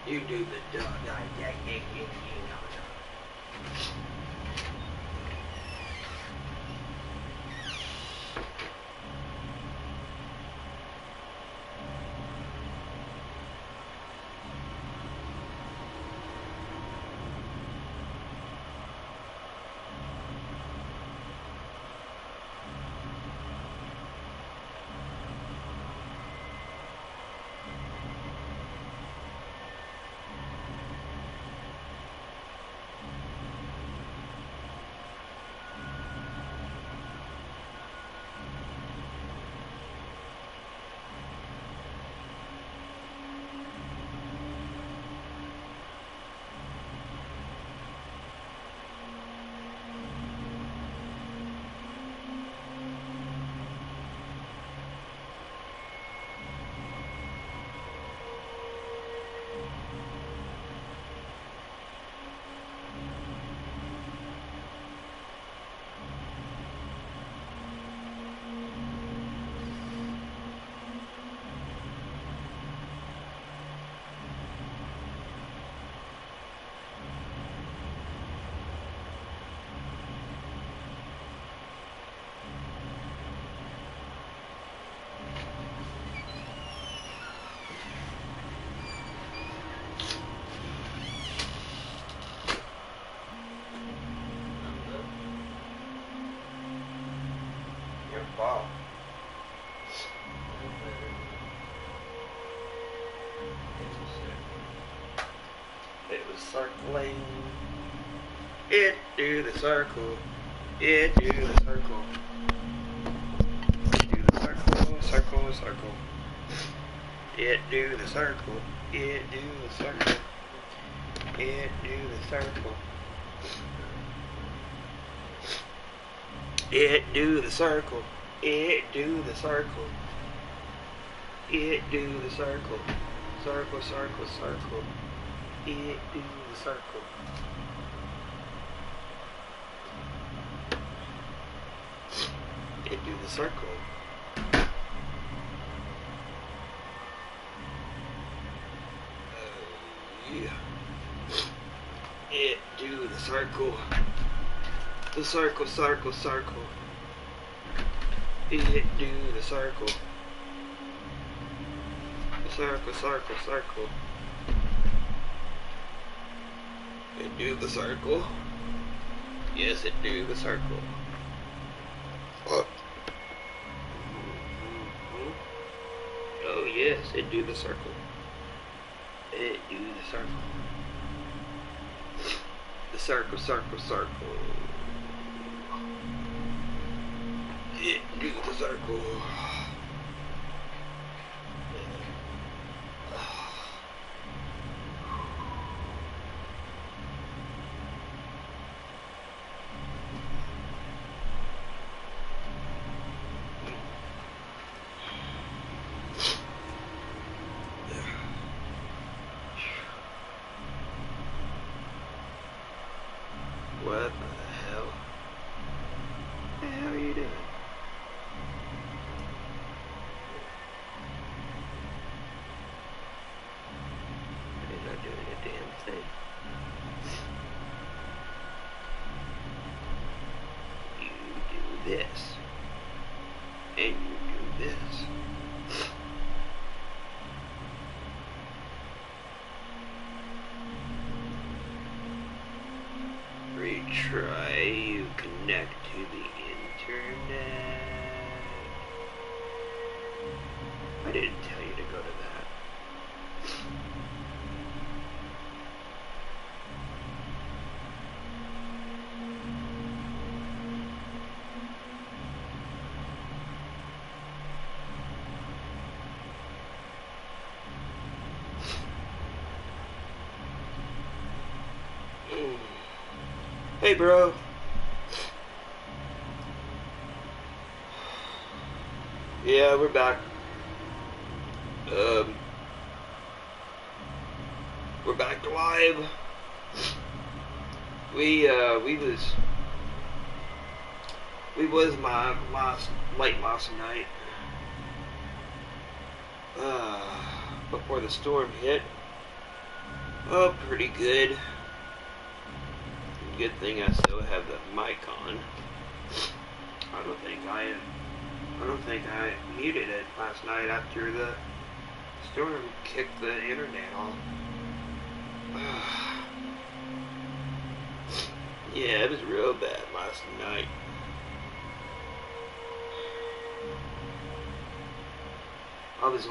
You do the dog. Wow. It was circling. It do the circle. It do the circle. Do the circle, circle, circle. It do the circle. It do the circle. It do the circle. It do the circle. It do the circle. It do the circle. Circle, circle, circle. It do the circle. It do the circle. Yeah. It do the circle. The circle, circle, circle. It do the circle. The circle, circle, circle. It do the circle. Yes, it do the circle. Oh yes, it do the circle. It do the circle. The circle, circle, circle. It do the circle. What the hell? What the hell are you doing? You're not doing a damn thing. You do this. And you do this. Retry, you connect to the internet. I didn't tell you to go to that. Hey bro. Yeah, we're back. We're back live. We was my late last night. Before the storm hit. Oh, pretty good. Good thing I still have the mic on. I don't think I muted it last night after the storm kicked the internet off. Yeah, it was real bad last night. I was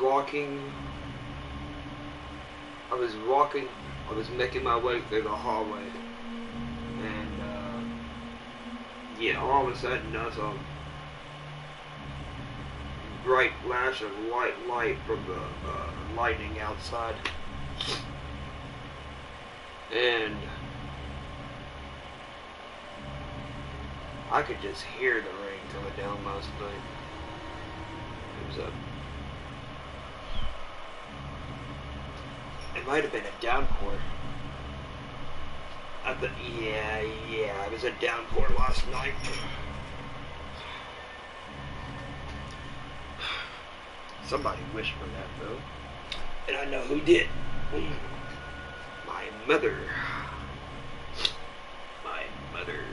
making my way through the hallway, and yeah, all of a sudden I saw a bright flash of white light from the lightning outside, and I could just hear the rain coming down last night. It might have been a downpour. Yeah, it was a downpour last night. Somebody wished for that though, and I know who did. My mother. My mother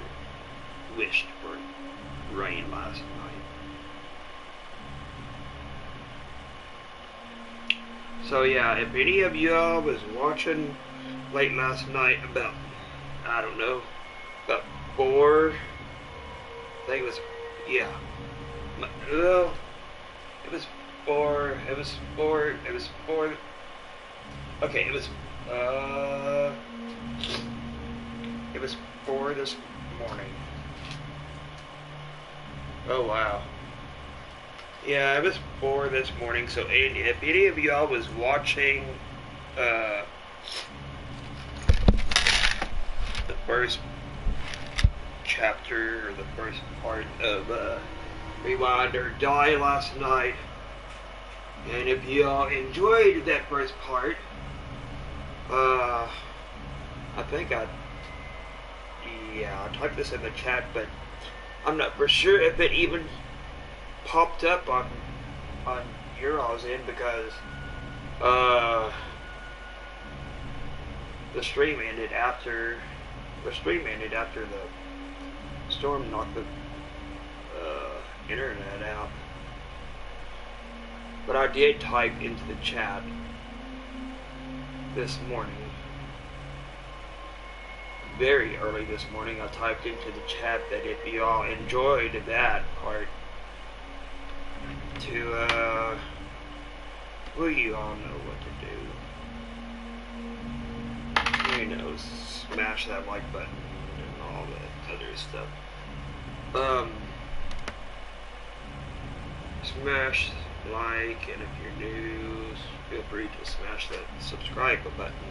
wished for rain last night. So yeah, if any of y'all was watching late last night about, I don't know, about 4, I think it was, yeah, well, it was 4, okay, it was 4 this morning. Oh wow. Yeah, it was 4 this morning, so if any of y'all was watching the first chapter or the first part of Rewind or Die last night, and if y'all enjoyed that first part, I think I typed this in the chat, but I'm not for sure if it even popped up on your all's end, because the stream ended after the storm knocked the internet out. But I did type into the chat this morning, very early this morning. I typed into the chat that if y'all enjoyed that part, to well, you all know what to do. You know, smash that like button and all that other stuff. Smash like, and if you're new, feel free to smash that subscribe button.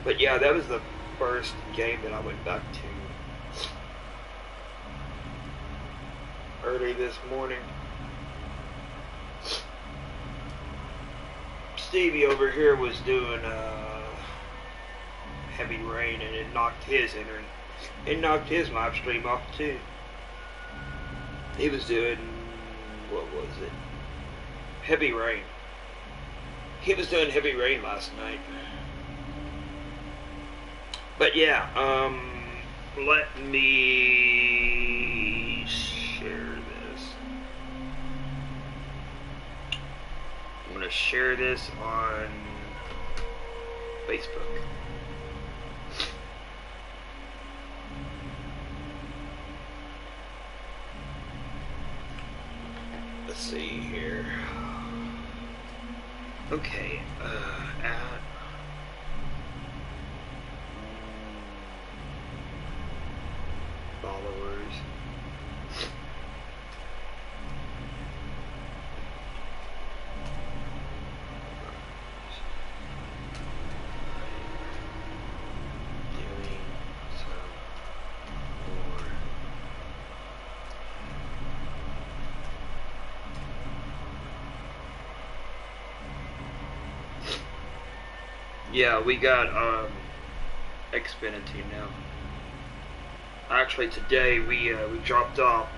But yeah, that was the first game that I went back to early this morning. Stevie over here was doing heavy rain, and it knocked his live stream off too. He was doing, what was it? Heavy rain. He was doing heavy rain last night. But yeah, let me share this. I'm gonna share this on Facebook. Let's see here. Okay, at followers. Doing some more Yeah, we got Xfinity now. Actually, today we dropped off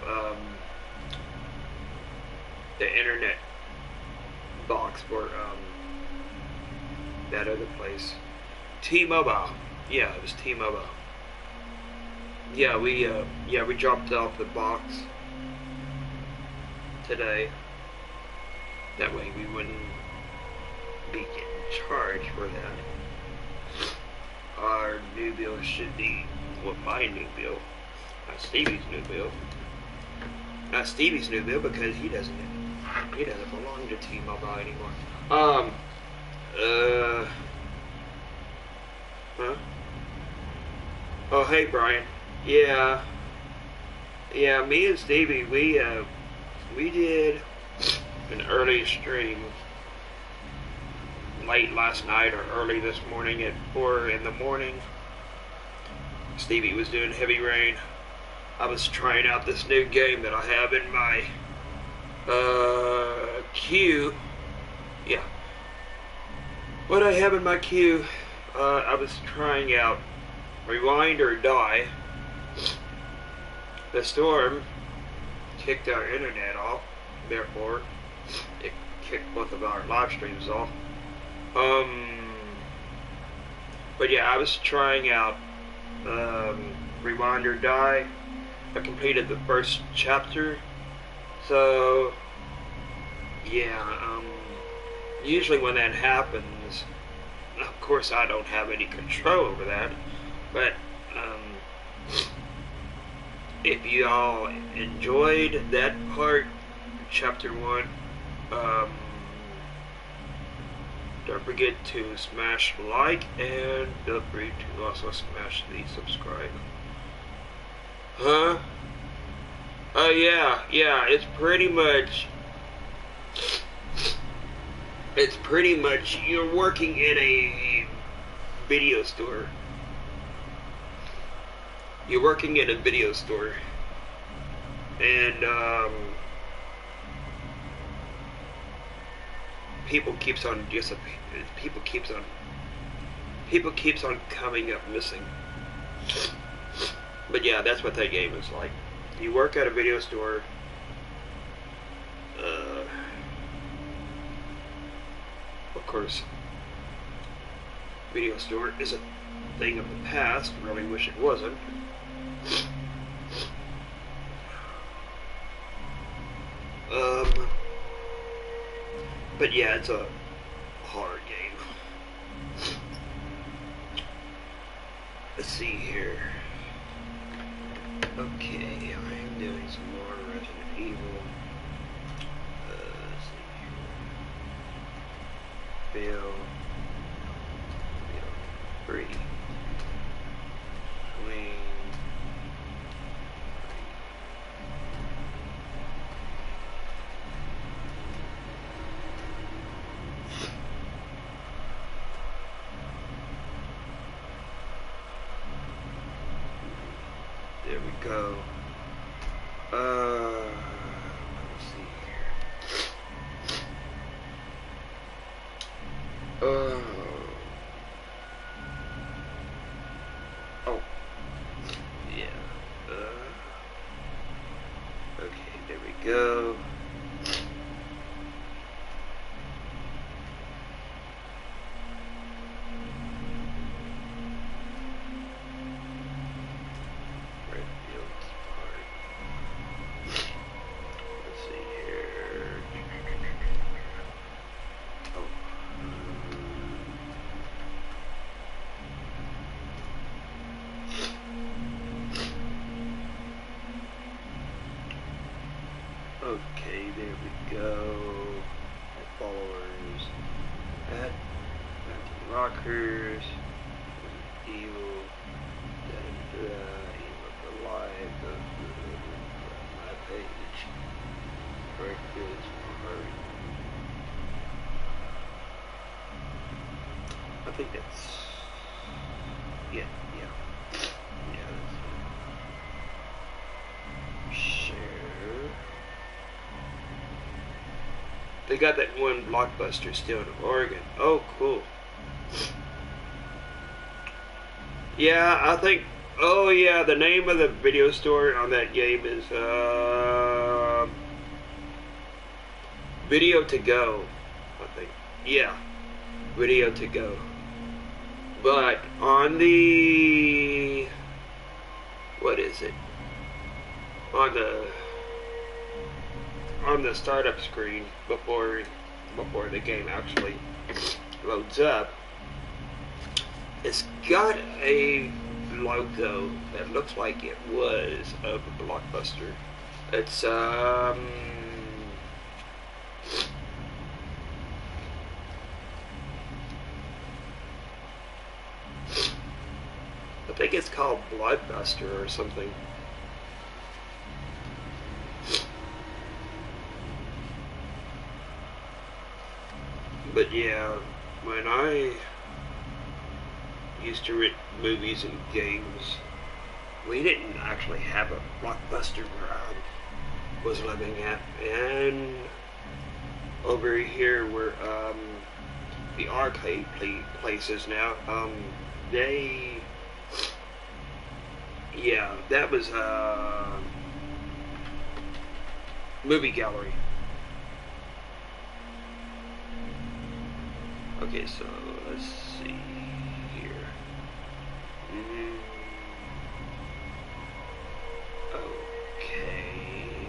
the internet box for that other place, T-Mobile. Yeah, it was T-Mobile. Yeah, we dropped off the box today. That way we wouldn't be getting charged for that. Our new bill should be, well, my new bill, not Stevie's new bill. Not Stevie's new bill because he doesn't belong to T-Mobile anymore. Huh? Oh, hey, Brian. Yeah, me and Stevie, we did an early stream late last night or early this morning at 4 in the morning. Stevie was doing Heavy Rain. I was trying out this new game that I have in my queue. Yeah. What I have in my queue, I was trying out Rewind or Die. The storm kicked our internet off, therefore it kicked both of our live streams off. But yeah, I was trying out Rewind or Die. I completed the first chapter, so yeah, usually when that happens, of course I don't have any control over that, but if you all enjoyed that part, chapter 1, don't forget to smash like and feel free to also smash the subscribe. Huh? Oh yeah, it's pretty much you're working in a video store. You're working in a video store, and people keeps on coming up missing. But yeah, that's what that game is like. You work at a video store. Of course, video store is a thing of the past. Really wish it wasn't. But yeah, it's a hard game. Let's see here. Okay, I'm doing some more Resident Evil. Let's see here. Bill 3. Swing. There we go. Let's see here. Oh, yeah. Okay, there we go. Okay, there we go. My followers at Mountain Rockers, Evil, Evil for Life, my page, Breakfast, I think that's, yeah. They got that one Blockbuster still in Oregon. Oh, cool. Yeah, I think. Oh yeah, the name of the video store on that game is Video to Go. I think. Yeah, Video to Go. But on the what is it? On the startup screen before the game actually loads up, it's got a logo that looks like it was of a Blockbuster. It's I think it's called Blockbuster or something. But yeah, when I used to rent movies and games, we didn't actually have a Blockbuster where I was living at. And over here where the arcade places now, they, yeah, that was a movie gallery. Okay, so let's see here. Okay.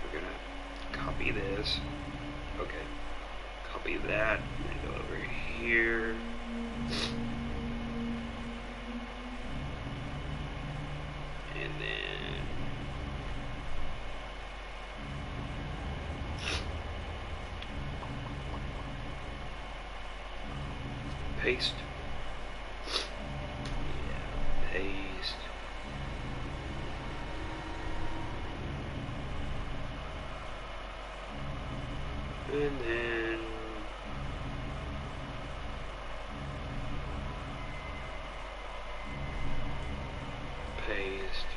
We're gonna copy this. Okay. Copy that. And go over here. And then paste. Yeah, paste. And then paste.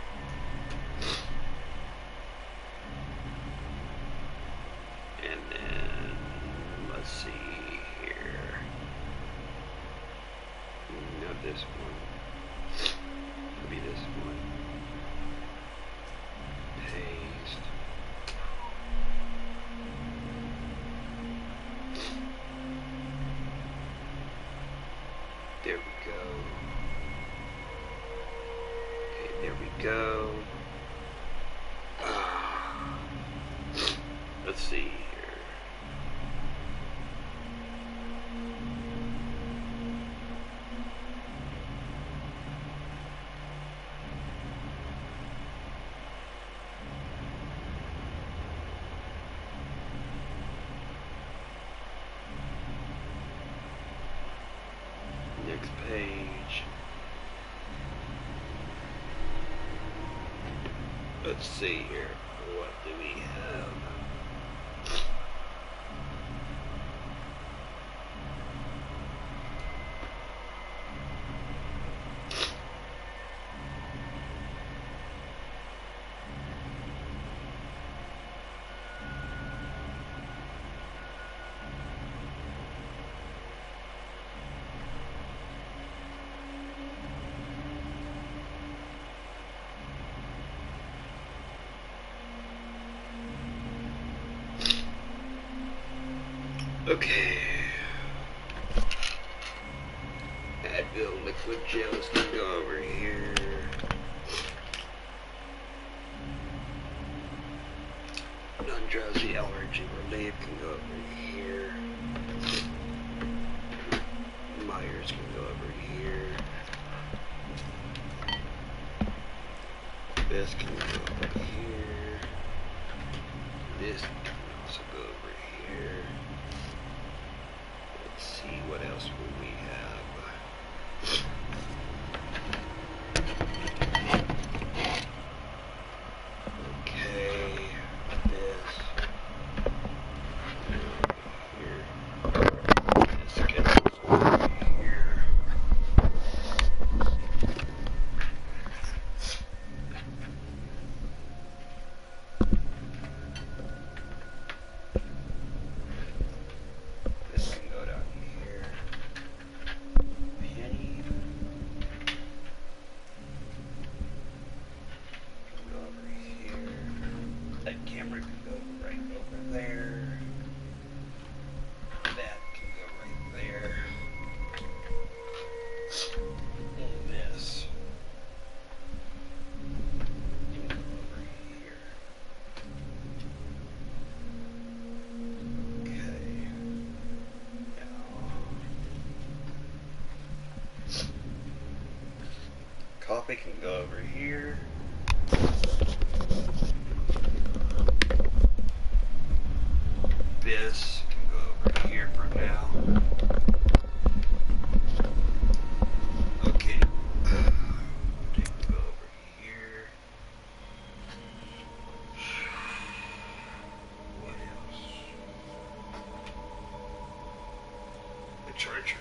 And then let's see here. Not this one. Maybe this one. Paste. There we go. Okay, there we go. Let's see here. Next page. Let's see here. What do we have? Okay. Advil liquid gels can go over here. Non-drowsy allergy relief can go over here. Myers can go over here. This can go over here. This can also go over here. Let's see what else will we have. Okay, this here. This gets over here. coffee can go over here. This can go over here for now. Okay. Take it go over here. What else? The charger.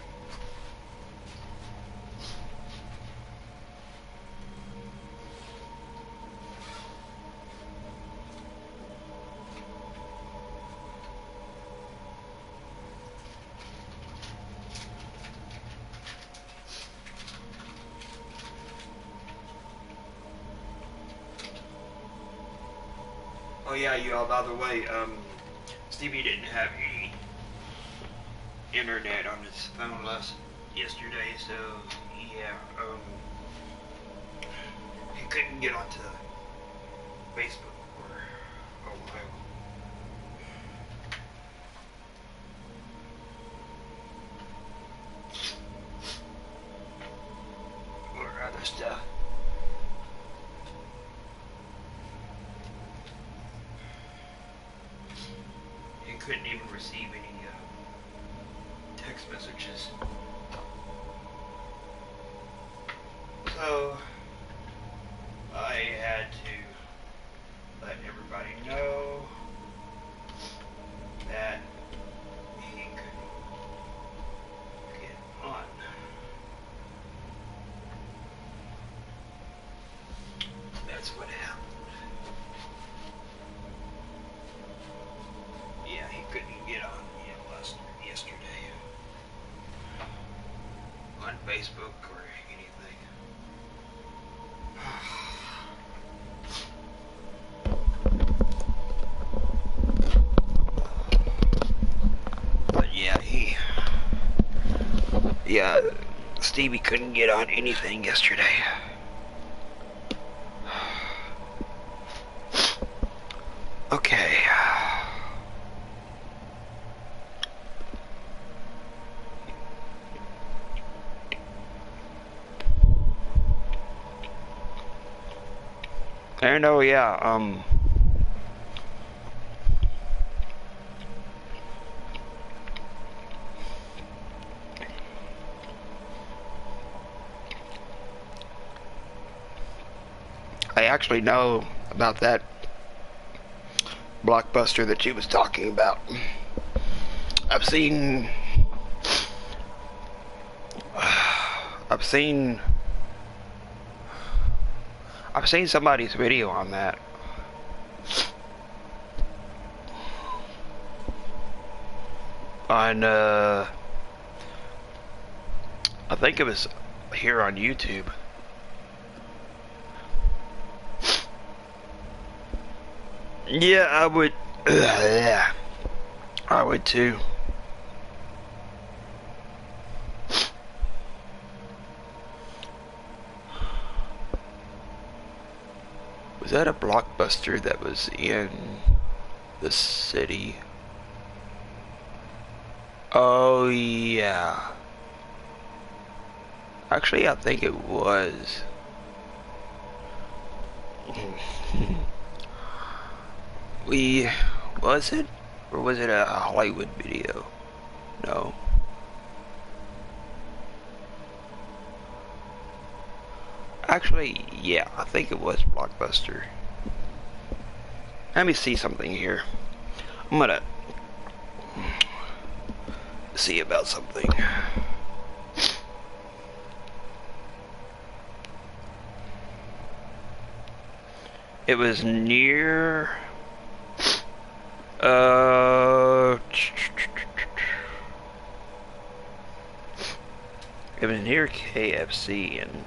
Oh yeah, y'all, by the way, Stevie didn't have any internet on his phone yesterday, so yeah, he couldn't get onto Facebook for a while. Or other stuff. Couldn't even receive any text messages. So I had to let everybody know that he couldn't get on. That's what happened. Yeah, he couldn't get on yesterday on Facebook or anything. But yeah, Stevie couldn't get on anything yesterday. Okay. I know, yeah, I actually know about that blockbuster that she was talking about. I've seen somebody's video on that. On I think it was here on YouTube. Yeah, I would. Yeah, I would too. Was that a blockbuster that was in the city? Oh yeah. Actually, I think it was. Was it? Or was it a Hollywood video? No. Actually, yeah, I think it was Blockbuster. Let me see something here. I'm gonna see about something. It was near it was near KFC in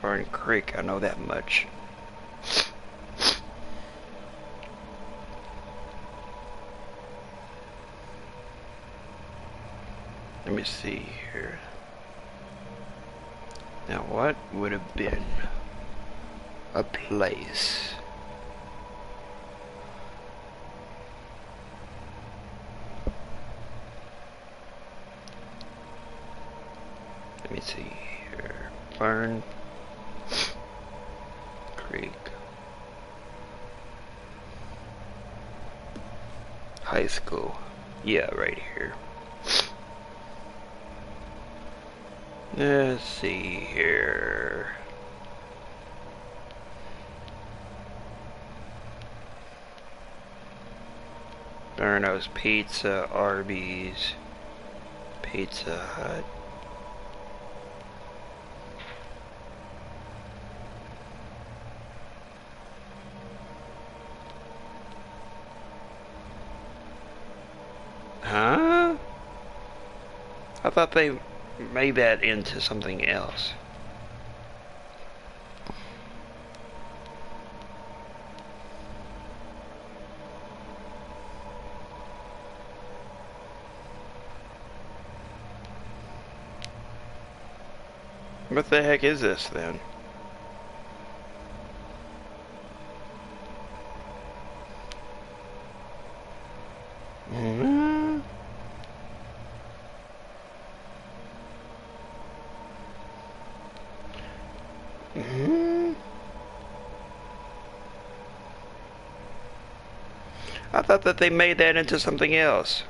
Fern Creek, I know that much. Let me see here. Now what would have been a place? Let me see here. Fern Creek High School. Yeah, right here. Let's see here. Burno's Pizza, Arby's, Pizza Hut. Huh? I thought they made that into something else. What the heck is this then? Hmm? Hmm? I thought that they made that into something else.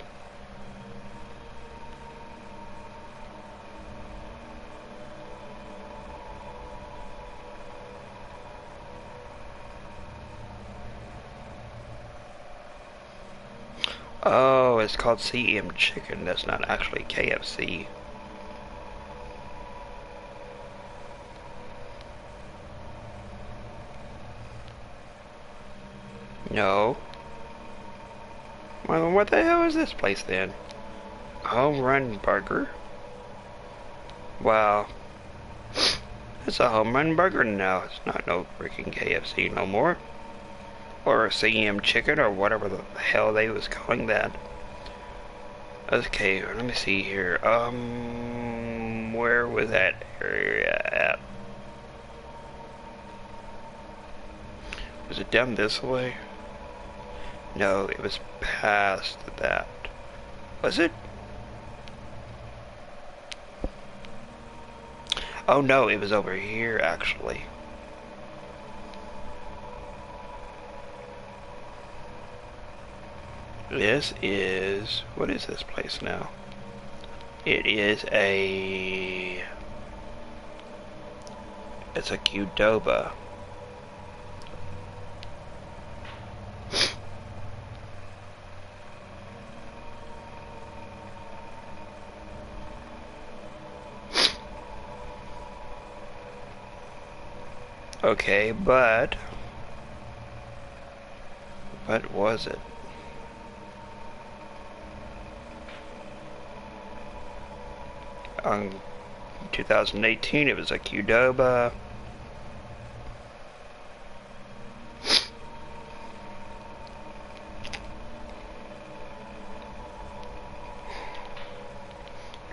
Oh, it's called CM Chicken. That's not actually KFC. No. Well, what the hell is this place then? Home Run Burger? Wow. It's a home run burger now. It's not no freaking KFC no more. Or a CM Chicken or whatever the hell they was calling that. Okay, let me see here. Where was that area at? Was it down this way? No, it was past that. Was it? Oh no, it was over here actually. This is, what is this place now? It is it's a Qdoba. Okay, but what was it? On 2018, it was a Qdoba.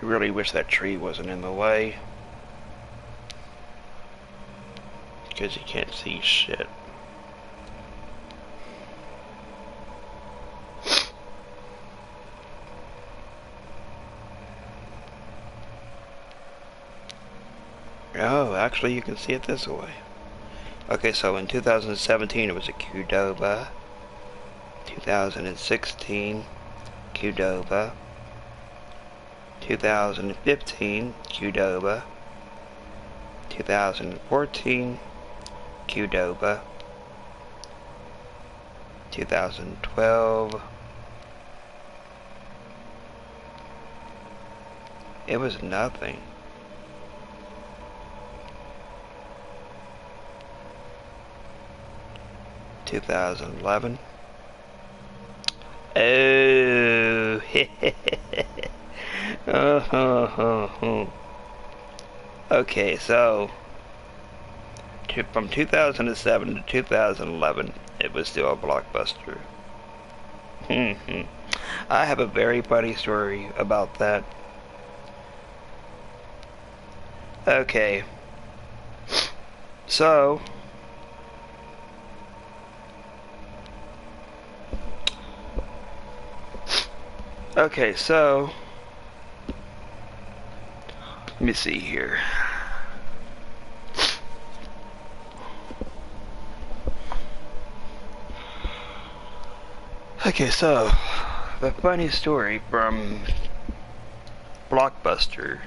I really wish that tree wasn't in the way, because you can't see shit. Oh, actually you can see it this way. Okay, so in 2017 it was a Qdoba. 2016 Qdoba. 2015 Qdoba. 2014 Qdoba. 2012 it was nothing. 2011. Oh, okay, so from 2007 to 2011, it was still a blockbuster. I have a very funny story about that. Okay, so let me see here. Okay, so the funny story from Blockbuster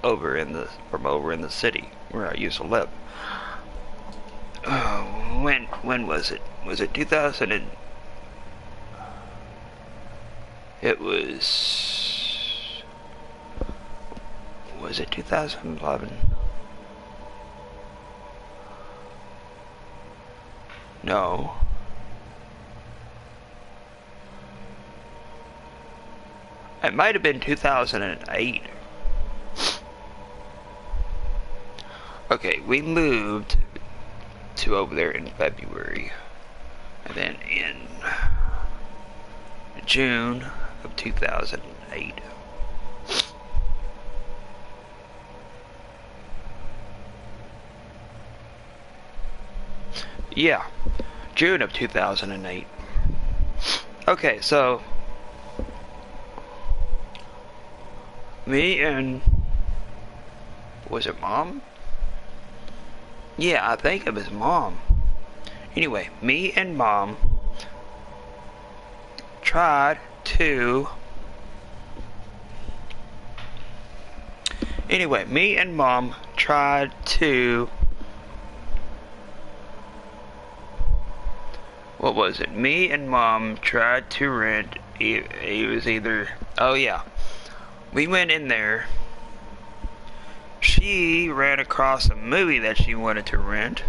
over in the city where I used to live. When was it? Was it 2000 and it was it 2011? No. It might have been 2008. Okay, we moved to over there in February. And then in June of 2008. Yeah, June of 2008. Okay, so me and was it Mom? Yeah, I think it was Mom. Anyway, me and Mom tried to what was it? Me and Mom tried to rent. It was either. Oh yeah, we went in there. She ran across a movie that she wanted to rent.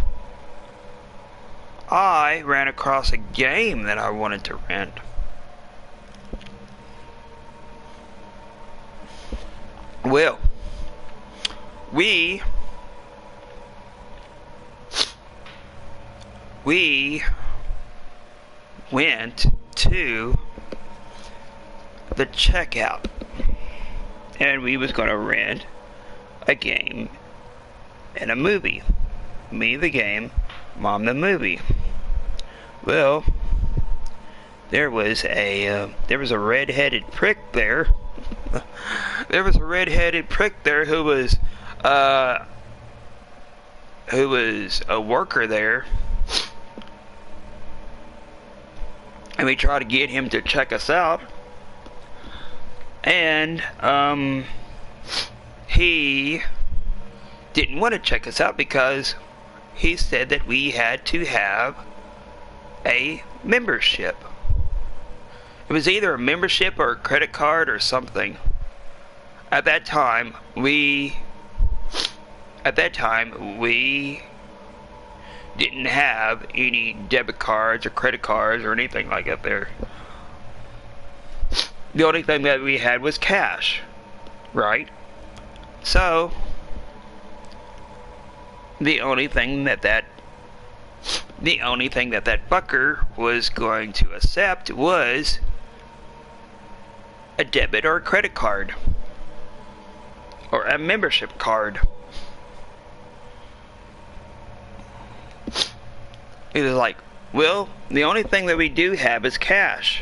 I ran across a game that I wanted to rent. Well, we went to the checkout and we was gonna rent a game and a movie. Me the game, Mom the movie. Well, there was a red-headed prick there. There was a red-headed prick there who was a worker there, and we tried to get him to check us out, and he didn't want to check us out because he said that we had to have a membership. It was either a membership or a credit card or something. At that time, we didn't have any debit cards or credit cards or anything like that there. The only thing that we had was cash, right? So, the only thing that fucker was going to accept was a debit or a credit card or a membership card. He was like, well, the only thing that we do have is cash.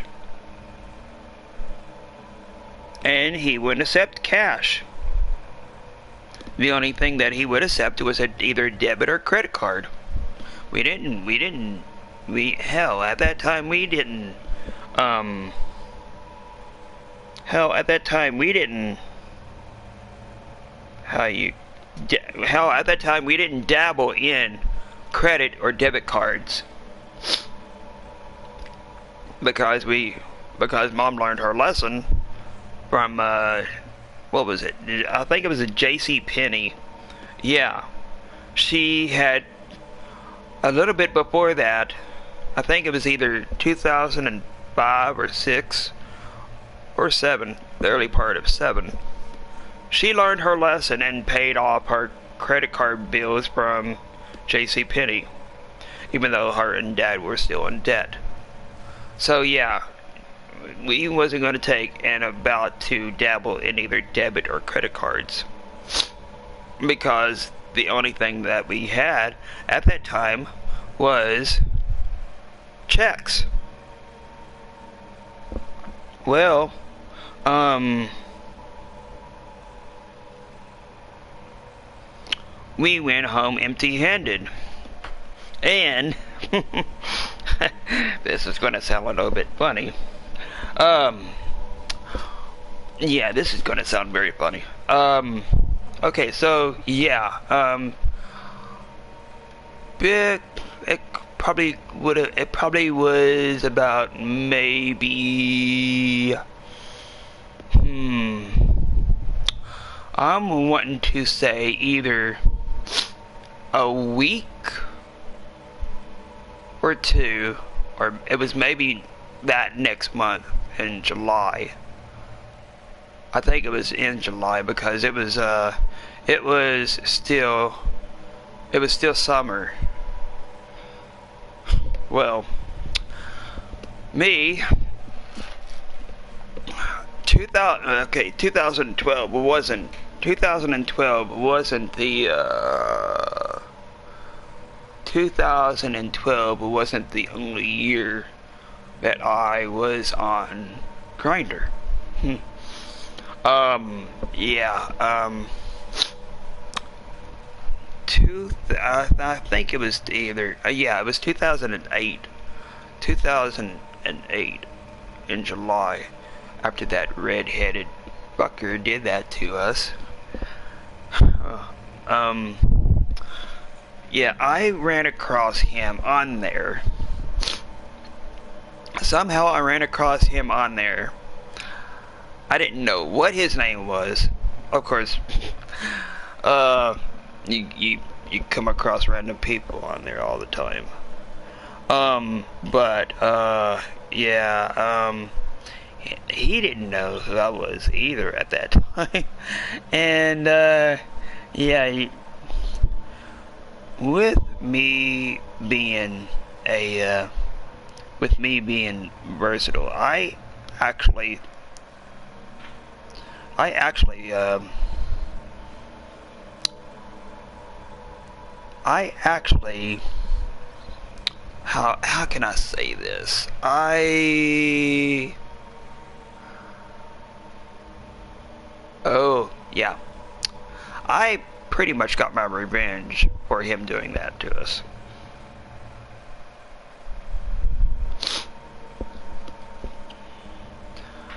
And he wouldn't accept cash. The only thing that he would accept was either a debit or credit card. At that time we didn't dabble in credit or debit cards because Mom learned her lesson from what was it? I think it was a J.C. Penney. Yeah, she had a little bit before that. I think it was either 2005 or 6 or 7, the early part of 7. She learned her lesson and paid off her credit card bills from J.C. Penney, even though her and Dad were still in debt. So yeah, we wasn't going to take and about to dabble in either debit or credit cards because the only thing that we had at that time was checks. Well, we went home empty-handed, and This is going to sound a little bit funny. Yeah, this is going to sound very funny. Okay, so yeah, it probably would have. It probably was about maybe. I'm wanting to say either a week or two, or it was maybe that next month in July. I think it was in July because it was still summer. Well, me 2012 wasn't the 2012 wasn't the only year that I was on Grindr. I think it was either it was 2008 in July, after that red-headed fucker did that to us. I ran across him on there. Somehow I ran across him on there. I didn't know what his name was. Of course, you come across random people on there all the time. He didn't know who I was either at that time. And with me being versatile, I actually how can I say this? I pretty much got my revenge for him doing that to us.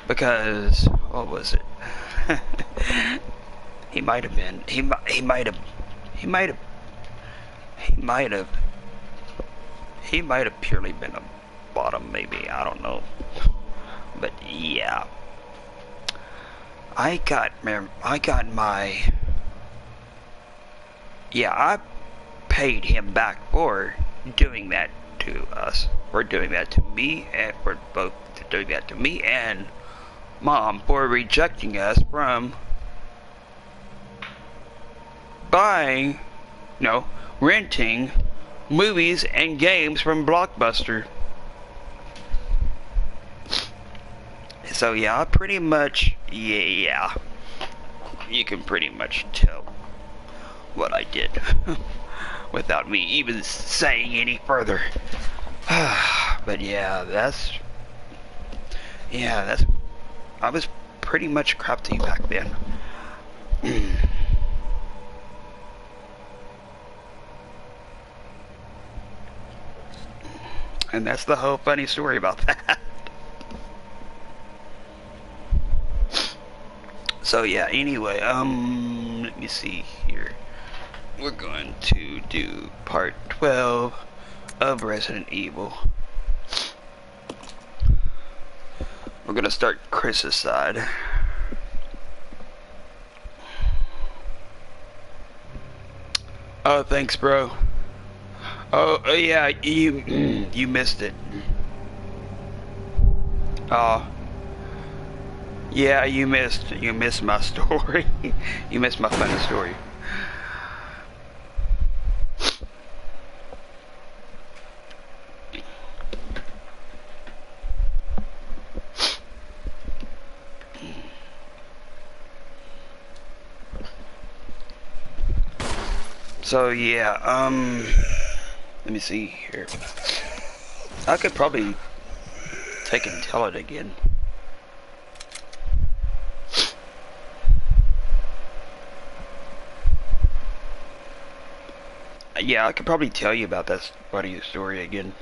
Because what was it? he might have purely been a bottom, maybe, I don't know. But yeah, I paid him back for doing that to us, for doing that to me, and for both doing that to me and Mom, for rejecting us from renting movies and games from Blockbuster. So yeah, pretty much, you can pretty much tell what I did without me even saying any further. But I was pretty much crafty back then. And that's the whole funny story about that. So yeah, anyway, let me see here. We're going to do part 12 of Resident Evil. We're gonna start Chris's side. Oh, thanks, bro. Oh, yeah, you missed it. Oh. Yeah, you missed my story. You missed my funny story. So yeah, let me see here. I could probably take and tell it again. Yeah, I could probably tell you about that funny story again.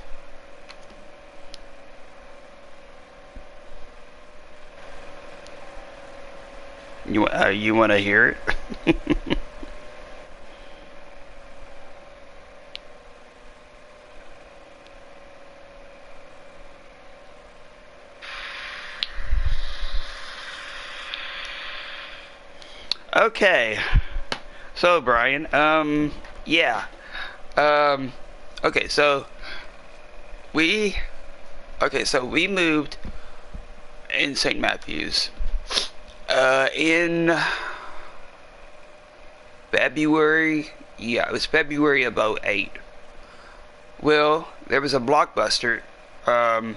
You want to hear it? Okay. So Brian, yeah. Um, okay, so we, we moved in St. Matthews, in February. Yeah, it was February of '08. Well, there was a Blockbuster, um,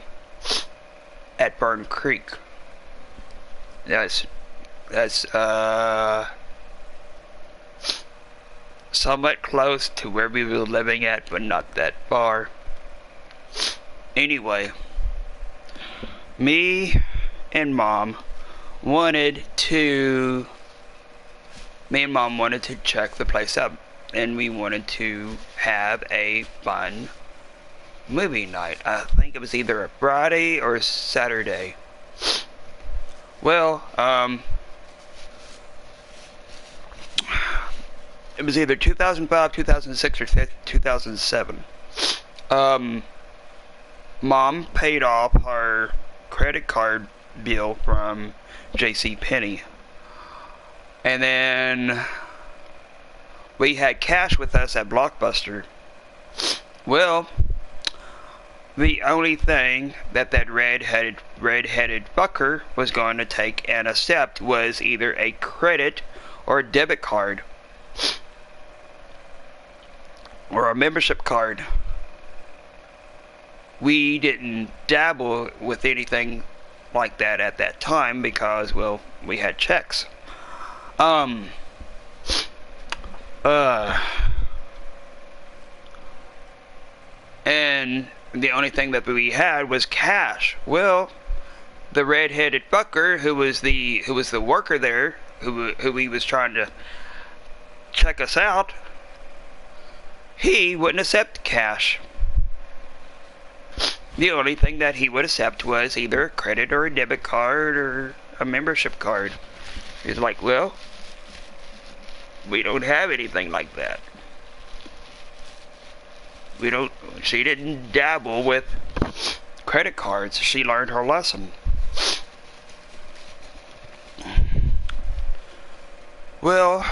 at Burn Creek. That's, that's somewhat close to where we were living at, but not that far. Anyway, me and Mom wanted to check the place out, and we wanted to have a fun movie night. I think it was either a Friday or a Saturday. Well, it was either 2005, 2006, or 2007. Mom paid off her credit card bill from J.C. Penney. And then we had cash with us at Blockbuster. Well, the only thing that redheaded fucker was going to take and accept was either a credit or a debit card or a membership card. We didn't dabble with anything like that at that time because, well, we had checks. And the only thing that we had was cash. Well, the red-headed fucker who was the worker there, who he was trying to check us out, he wouldn't accept cash. The only thing that he would accept was either a credit or a debit card or a membership card. He's like, well, we don't have anything like that. She didn't dabble with credit cards. She learned her lesson. Well,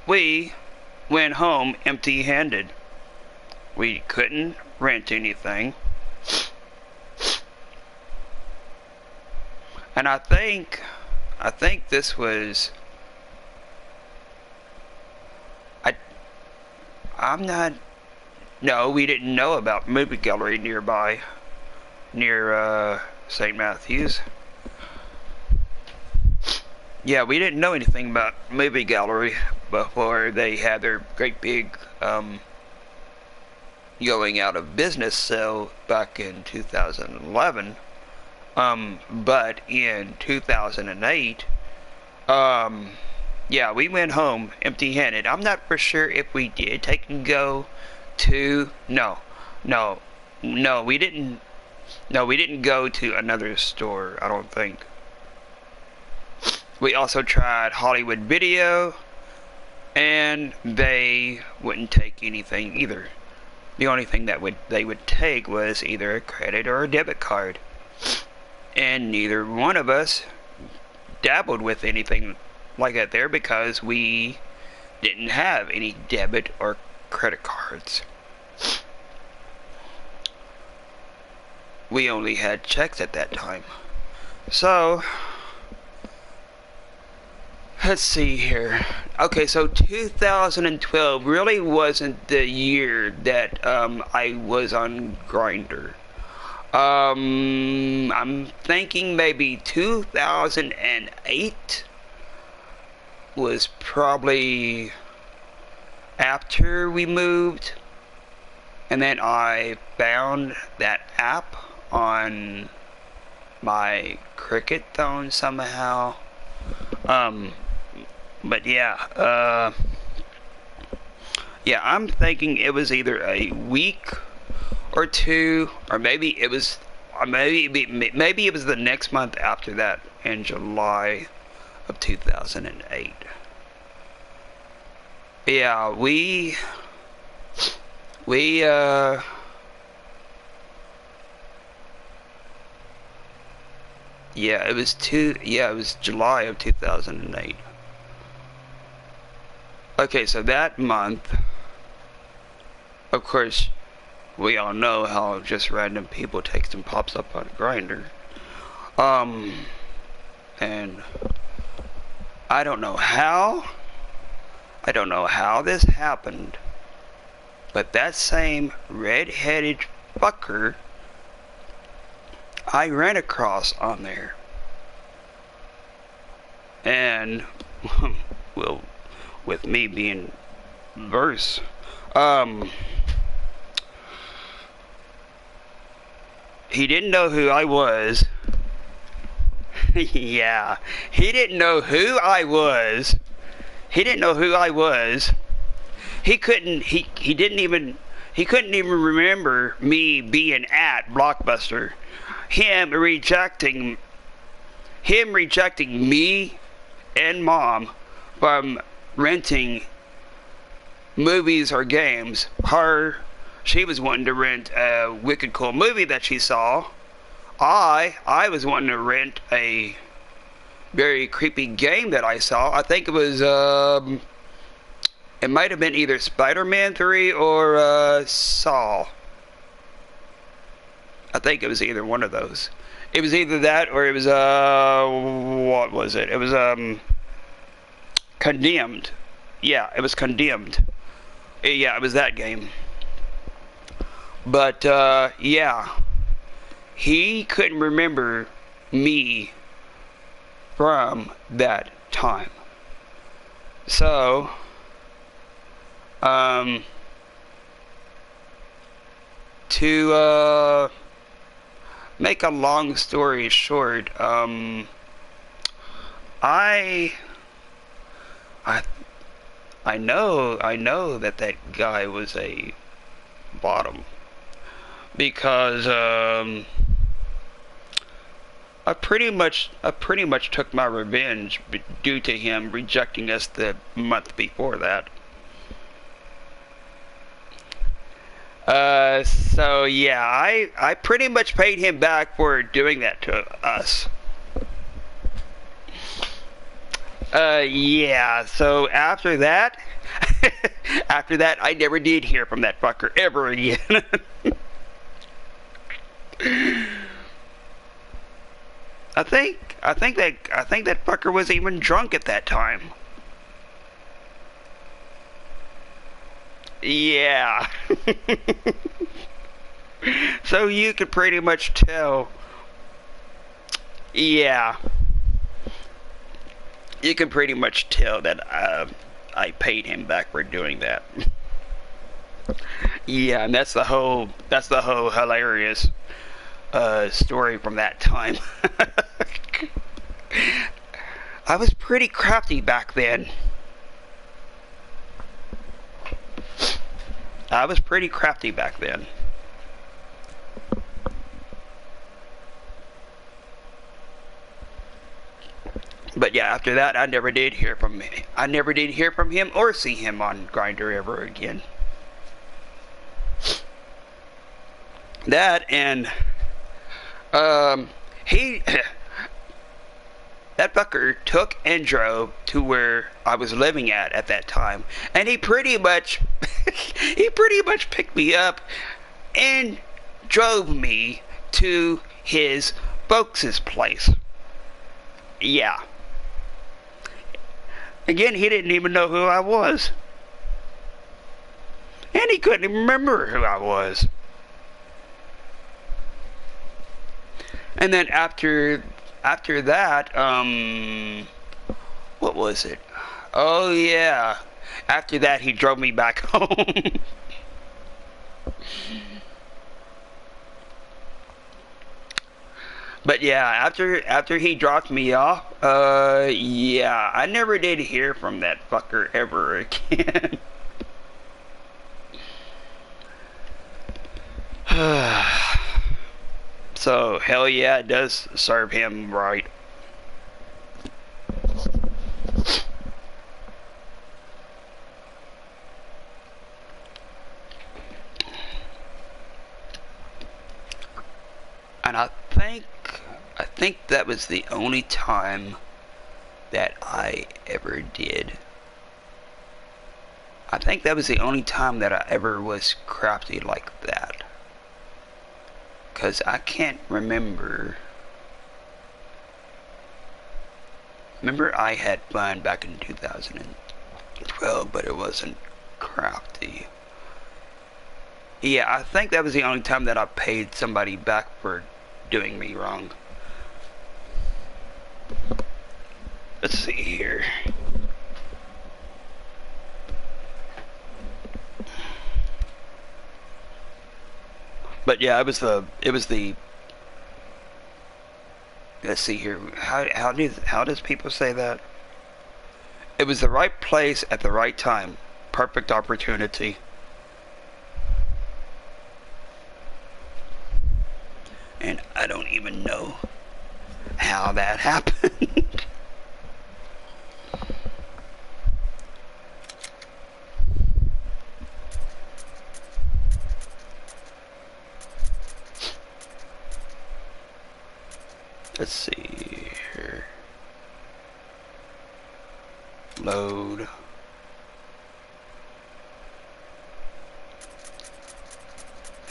we went home empty-handed. We couldn't rent anything. And I think this was, I'm not, no, we didn't know about movie gallery nearby, near St. Matthews. Yeah, we didn't know anything about movie gallery before they had their great big going out of business sale back in 2011. But in 2008, yeah, we went home empty-handed. I'm not for sure if we did take and go to, no, we didn't go to another store, I don't think. We also tried Hollywood Video, and they wouldn't take anything either. The only thing that they would take was either a credit or a debit card. And neither one of us dabbled with anything like that there because we didn't have any debit or credit cards. We only had checks at that time. So, let's see here. Okay, so 2012 really wasn't the year that I was on Grindr. I'm thinking maybe 2008 was probably after we moved, and then I found that app on my Cricket phone somehow. But yeah, yeah, I'm thinking it was either a week or two, or maybe it was, maybe it was the next month after that, in July of 2008. Yeah, yeah, it was July of 2008. Okay, so that month, of course, we all know how just random people text and pops up on Grindr. And I don't know how this happened, but that same red-headed fucker I ran across on there. And, well, with me being verse, he didn't know who I was. Yeah, he didn't know who I was. He didn't know who I was. He couldn't even remember me being at Blockbuster. Him rejecting me and Mom from renting movies or games. She was wanting to rent a wicked cool movie that she saw. I was wanting to rent a very creepy game that I saw. I think it was it might have been either Spider-Man 3 or Saw. I think it was either one of those. It was either that or it was what was it? It was Condemned. Yeah, it was Condemned. Yeah, it was that game. But yeah, he couldn't remember me from that time. So to make a long story short, I know that guy was a bottom, because I pretty much took my revenge due to him rejecting us the month before that. So yeah, I pretty much paid him back for doing that to us. Yeah, so after that, I never did hear from that fucker ever again. I think that fucker was even drunk at that time. Yeah. So you could pretty much tell. Yeah. You can pretty much tell that I paid him back for doing that. Yeah, and that's the whole hilarious story from that time. I was pretty crafty back then. But yeah, after that, I never did hear from him. I never did hear from him or see him on Grindr ever again. That and he that fucker took and drove to where I was living at that time, and he pretty much picked me up and drove me to his folks' place. Yeah. Again, he didn't even know who I was. And he couldn't even remember who I was. And then after that, what was it? Oh yeah. After that, he drove me back home. But yeah, after he dropped me off, yeah, I never did hear from that fucker ever again. So hell yeah, it does serve him right. And I think that was the only time that I ever did. I think that was the only time that I ever was crafty like that. 'Cause I can't remember. Remember I had fun back in 2012, but it wasn't crafty. Yeah, I think that was the only time that I paid somebody back for doing me wrong. Let's see here. But yeah, it was the let's see here. How does people say that? It was the right place at the right time. Perfect opportunity. And I don't even know how that happened. Let's see here. Load.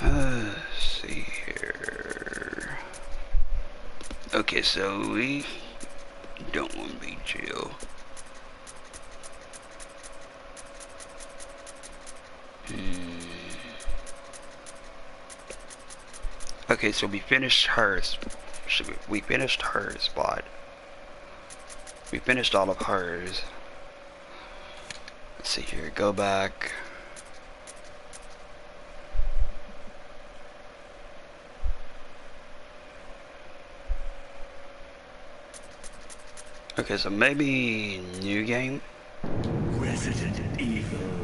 Let's see here. Okay, so we don't want to be jail. Okay, so we finished hers. We finished her spot. We finished all of hers. Let's see here. Go back. Okay, so maybe new game. Resident Evil.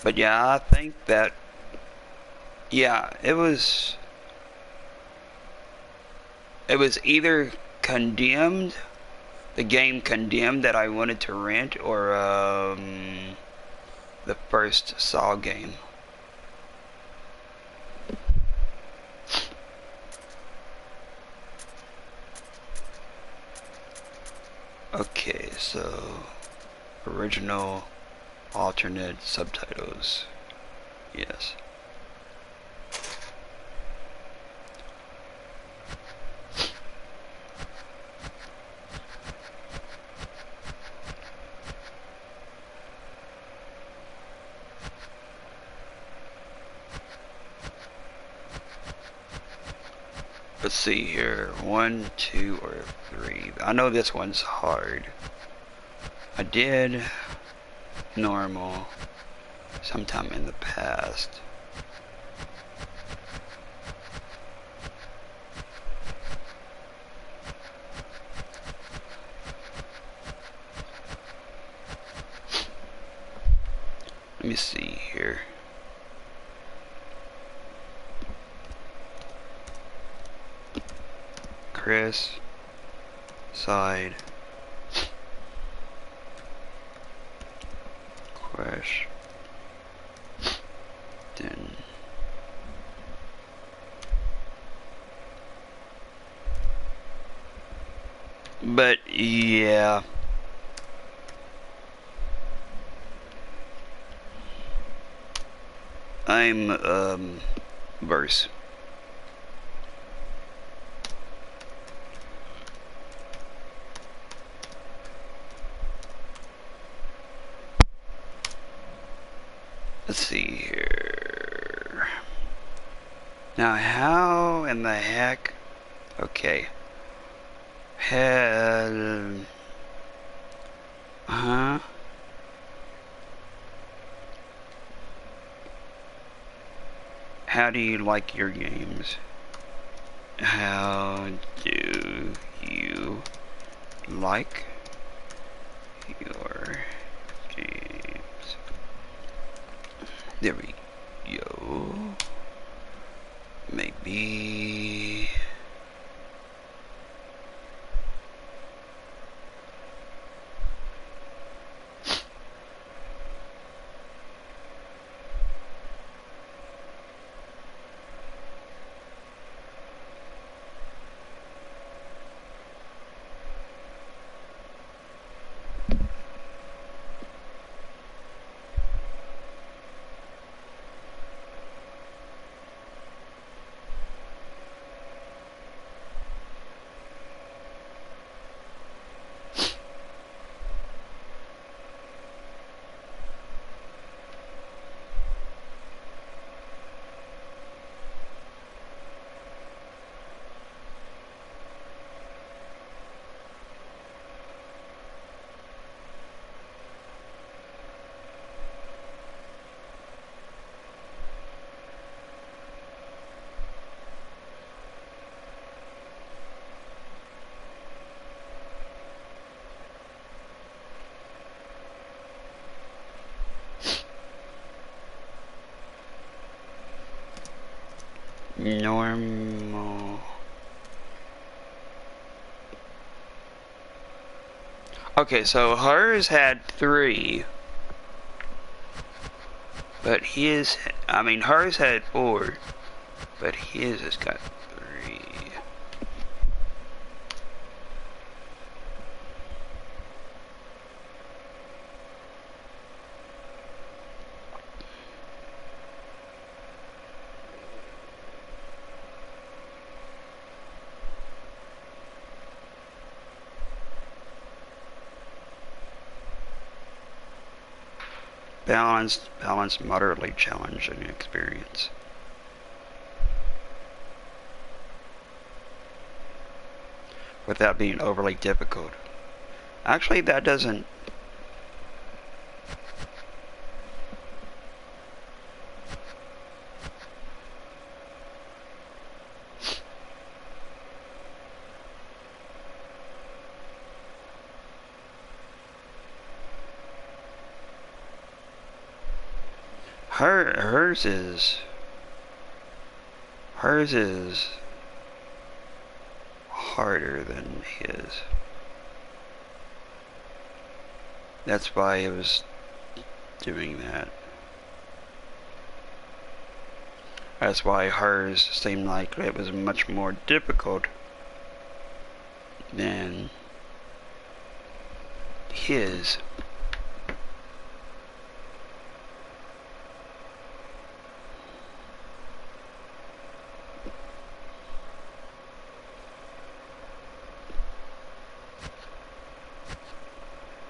But yeah, I think that, yeah, it was either Condemned, the game Condemned that I wanted to rent, or the first Saw game. Okay, so original, alternate subtitles. Yes. Let's see here. 1, 2, or 3. I know this one's hard. I did normal sometime in the past. Let me see here. Chris, side, question, but yeah. I'm verse. Let's see here. Now, how in the heck? Okay. Hell. Huh? How do you like your games? How do you like your games? There we go. Maybe. Normal. Okay, so hers had 3. But hers had 4. But his has got 3. Balanced, moderately challenging experience. Without being overly difficult. Actually, that doesn't... Hers is harder than his. That's why I was doing that. That's why hers seemed like it was much more difficult than his.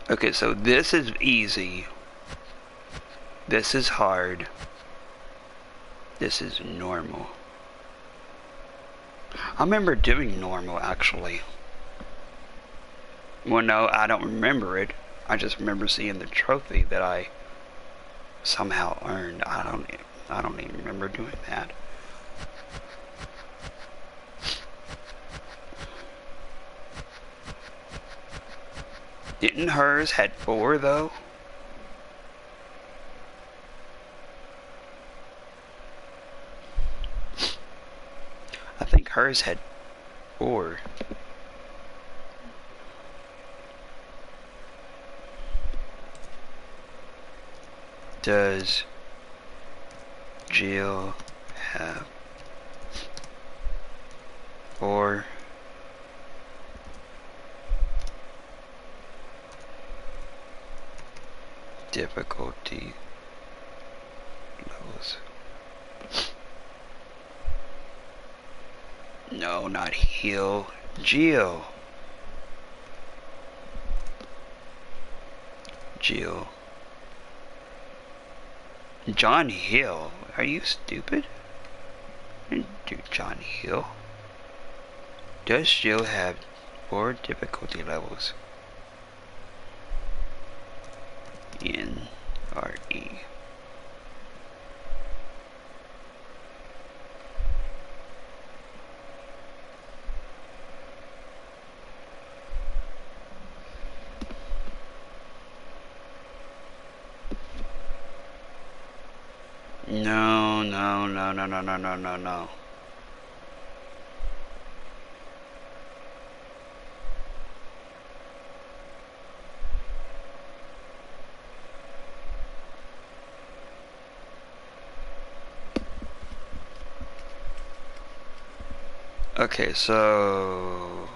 Okay, so this is easy. This is hard. This is normal. I remember doing normal, actually. Well, no, I don't remember it. I just remember seeing the trophy that I somehow earned. I don't even remember doing that. Didn't hers had 4 though? I think hers had 4. Does Jill have 4? Difficulty levels. No, not Hill. Jill. Jill. John Hill. Are you stupid? I didn't do John Hill. Does Jill have 4 difficulty levels? N-R-E. No, no, no, no, no, no, no, no, no. Okay, so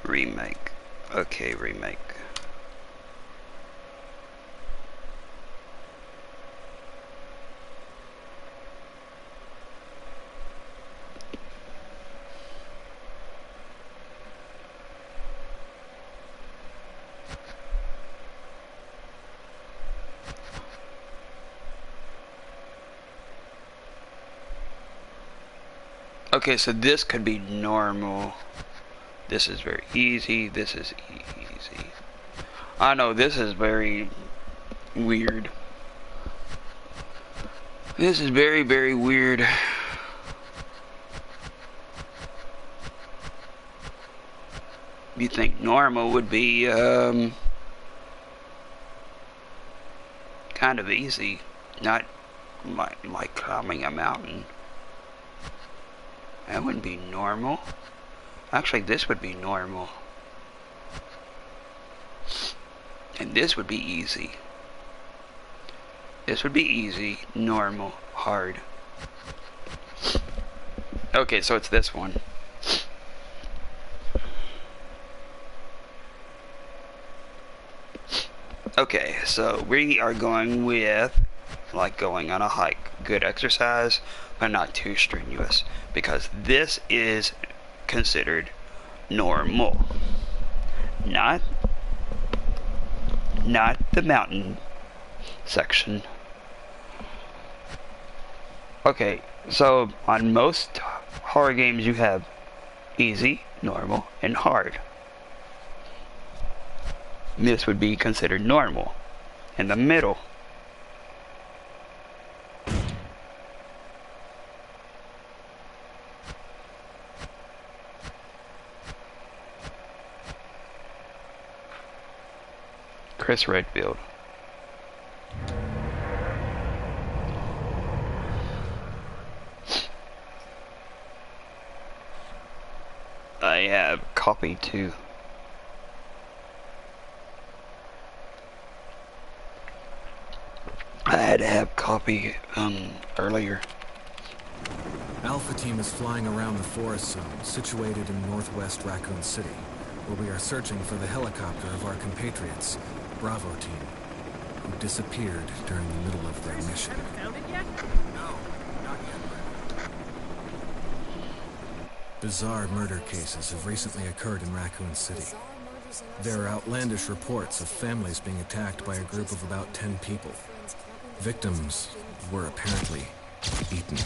remake. Okay, remake. Okay, so this could be normal. This is very easy. This is easy. I know this is very weird. This is very, very weird. You think normal would be kind of easy. Not like climbing a mountain. That wouldn't be normal. Actually, this would be normal. And this would be easy. This would be easy, normal, hard. Okay, so it's this one. Okay, so we are going with, like, going on a hike. Good exercise, but not too strenuous. Because this is considered normal. Not the mountain section. Okay, so on most horror games you have easy, normal, and hard. This would be considered normal. In the middle. Chris Redfield. I have copy too. I had to have copy earlier. Alpha Team is flying around the forest zone, situated in northwest Raccoon City, where we are searching for the helicopter of our compatriots, Bravo Team, who disappeared during the middle of their mission. Found it yet? No, not yet. Bizarre murder cases have recently occurred in Raccoon City. There are outlandish reports of families being attacked by a group of about 10 people. Victims were apparently eaten.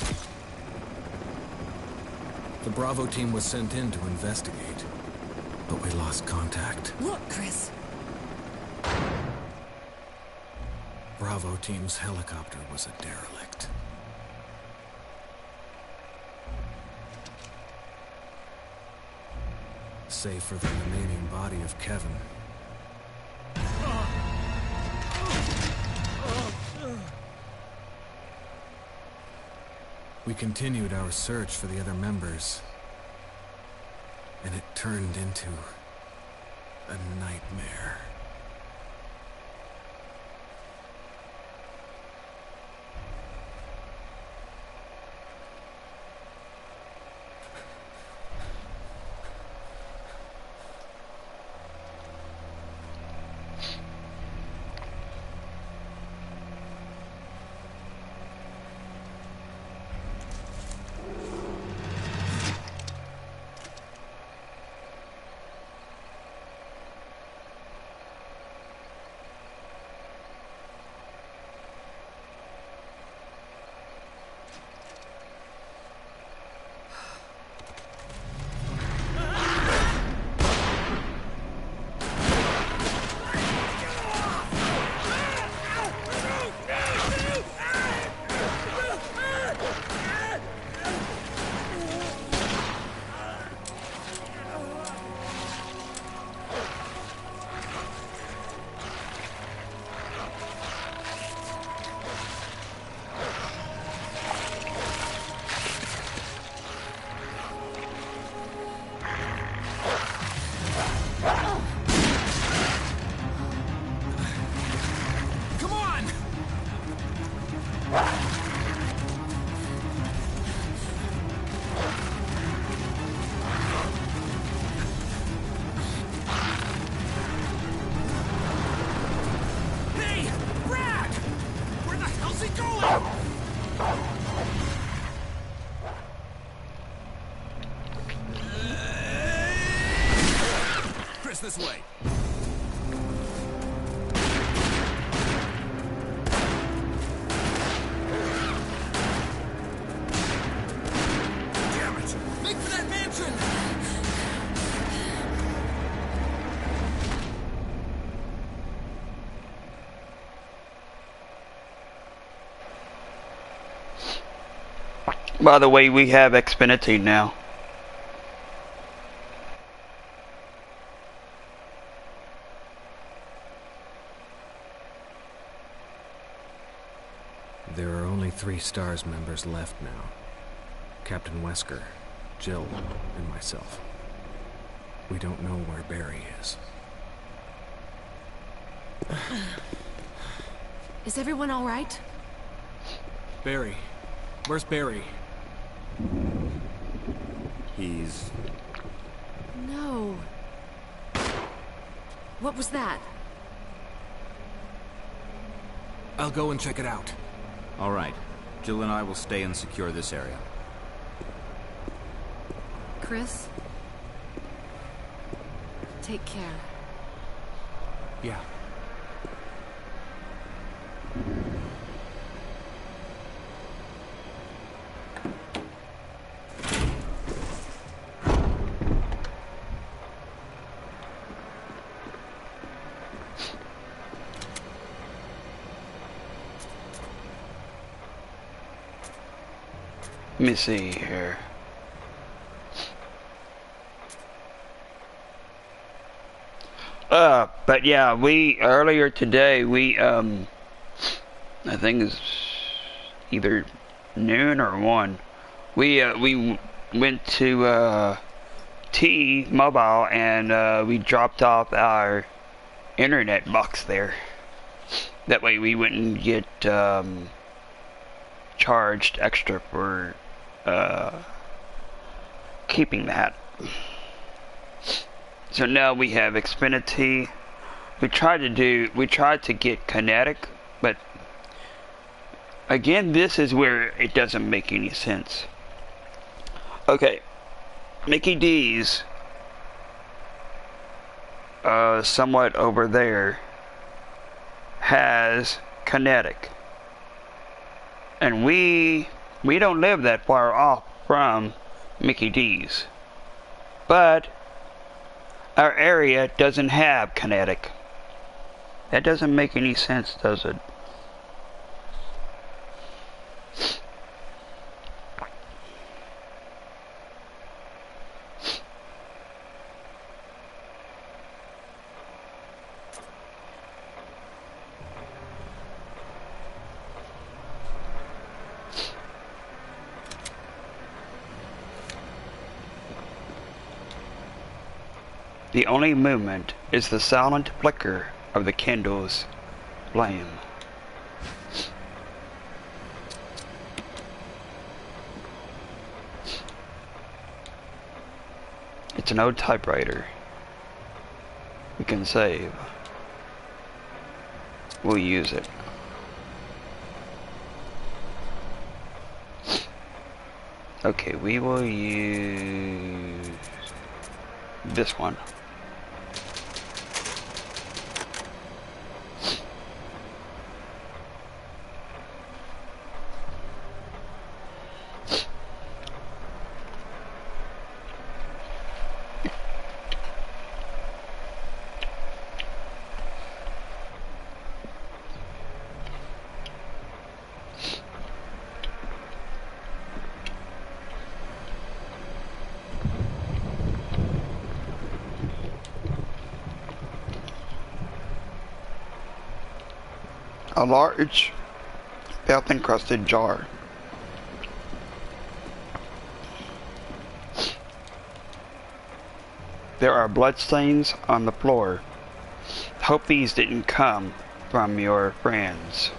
The Bravo Team was sent in to investigate, but we lost contact. Look, Chris. Bravo Team's helicopter was a derelict. Save for the remaining body of Kevin. We continued our search for the other members, and it turned into a nightmare. This way. Damn it! Make for that mansion! By the way, we have Xfinity now. There are only 3 STARS members left now. Captain Wesker, Jill, and myself. We don't know where Barry is. Is everyone all right? Barry. Where's Barry? He's... No. What was that? I'll go and check it out. All right. Jill and I will stay and secure this area. Chris? Take care. Yeah. Let me see here. But yeah, we earlier today I think it's either noon or 1. We went to T-Mobile and we dropped off our internet box there. That way we wouldn't get charged extra for keeping that. So now we have Xfinity. We tried to get Kinetic, but again, this is where it doesn't make any sense. Okay, Mickey D's somewhat over there has Kinetic, and we don't live that far off from Mickey D's, but our area doesn't have Kinetic. That doesn't make any sense, does it? The only movement is the silent flicker of the candle's flame. It's an old typewriter. We can save. We'll use it. Okay, we will use this one. A large felt-encrusted jar. There are bloodstains on the floor. Hope these didn't come from your friends.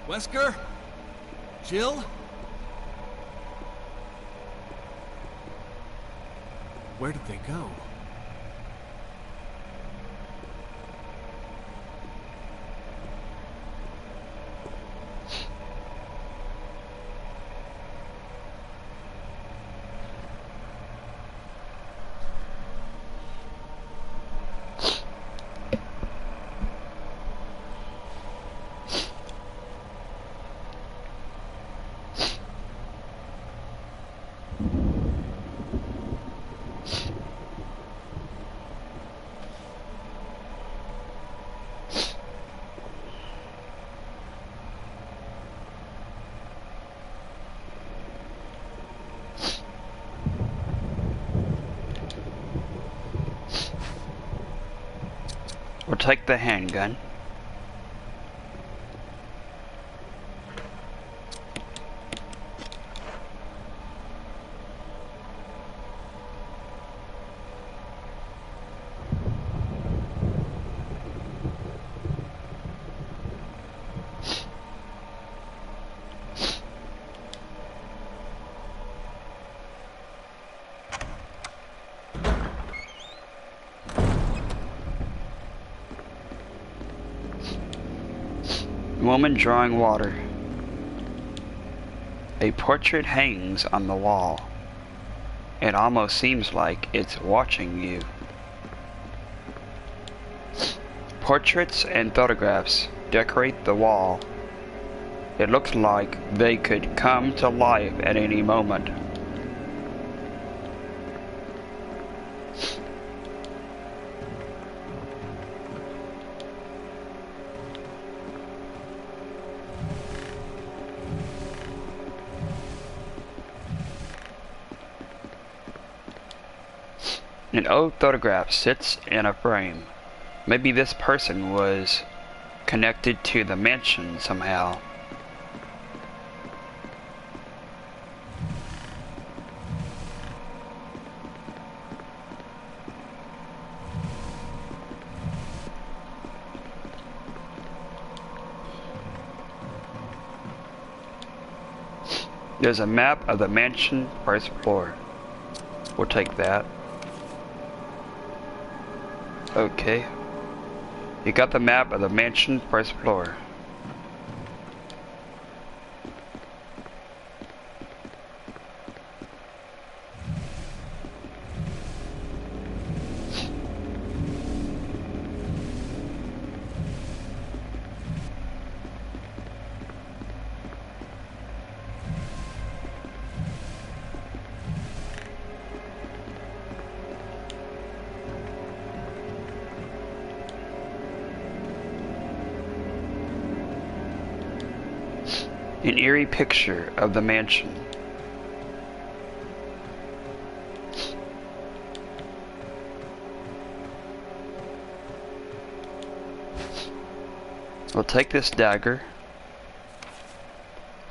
Wesker? Jill? Where did they go? We'll take the handgun. Woman drawing water. A portrait hangs on the wall. It almost seems like it's watching you. Portraits and photographs decorate the wall. It looks like they could come to life at any moment. An old photograph sits in a frame. Maybe this person was connected to the mansion somehow. There's a map of the mansion first floor. We'll take that. Okay. You got the map of the mansion first floor. An eerie picture of the mansion. We'll take this dagger.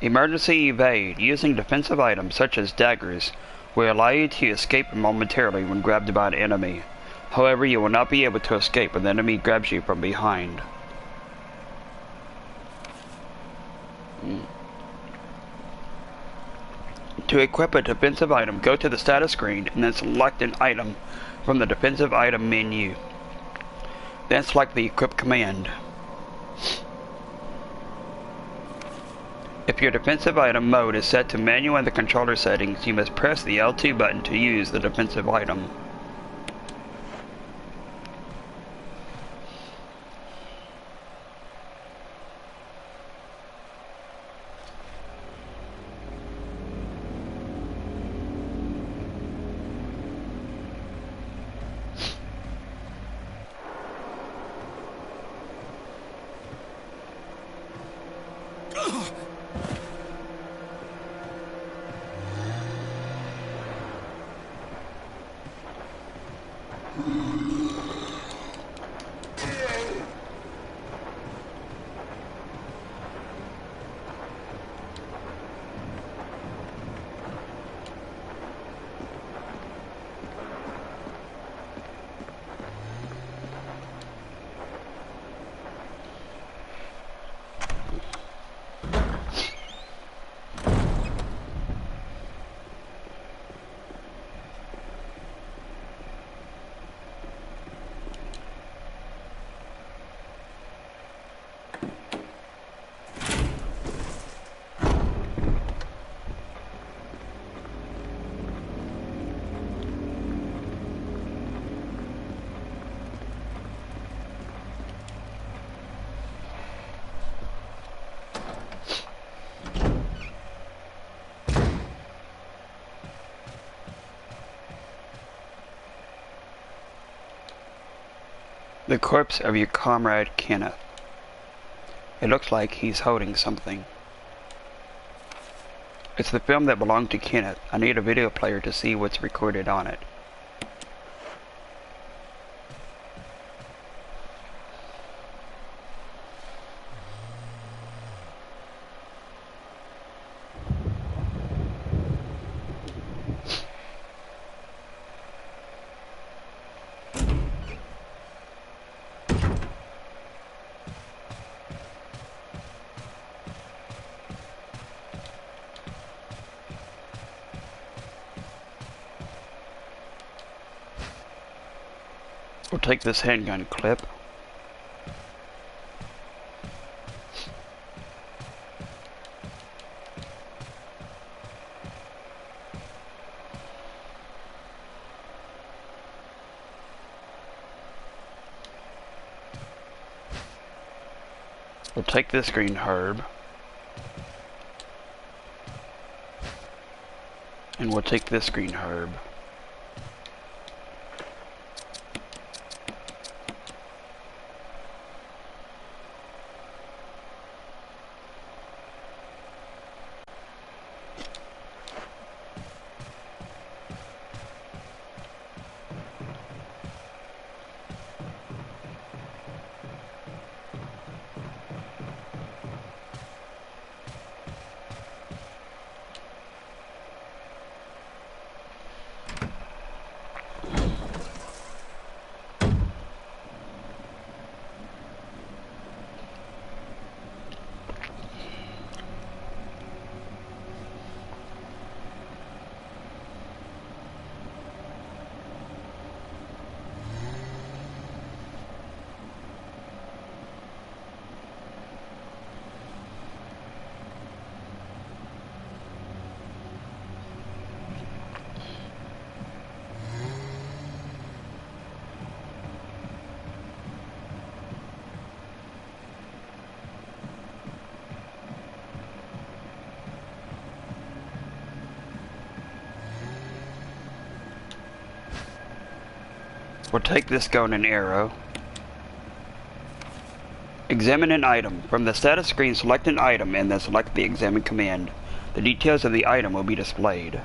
Emergency evade. Using defensive items such as daggers will allow you to escape momentarily when grabbed by an enemy. However, you will not be able to escape when the enemy grabs you from behind. To equip a defensive item, go to the status screen and then select an item from the defensive item menu. Then select the equip command. If your defensive item mode is set to manual in the controller settings, you must press the L2 button to use the defensive item. The corpse of your comrade Kenneth. It looks like he's holding something. It's the film that belonged to Kenneth. I need a video player to see what's recorded on it. We'll take this handgun clip. We'll take this green herb. And we'll take this green herb. We'll take this gun and arrow. Examine an item. From the status screen, select an item and then select the examine command. The details of the item will be displayed.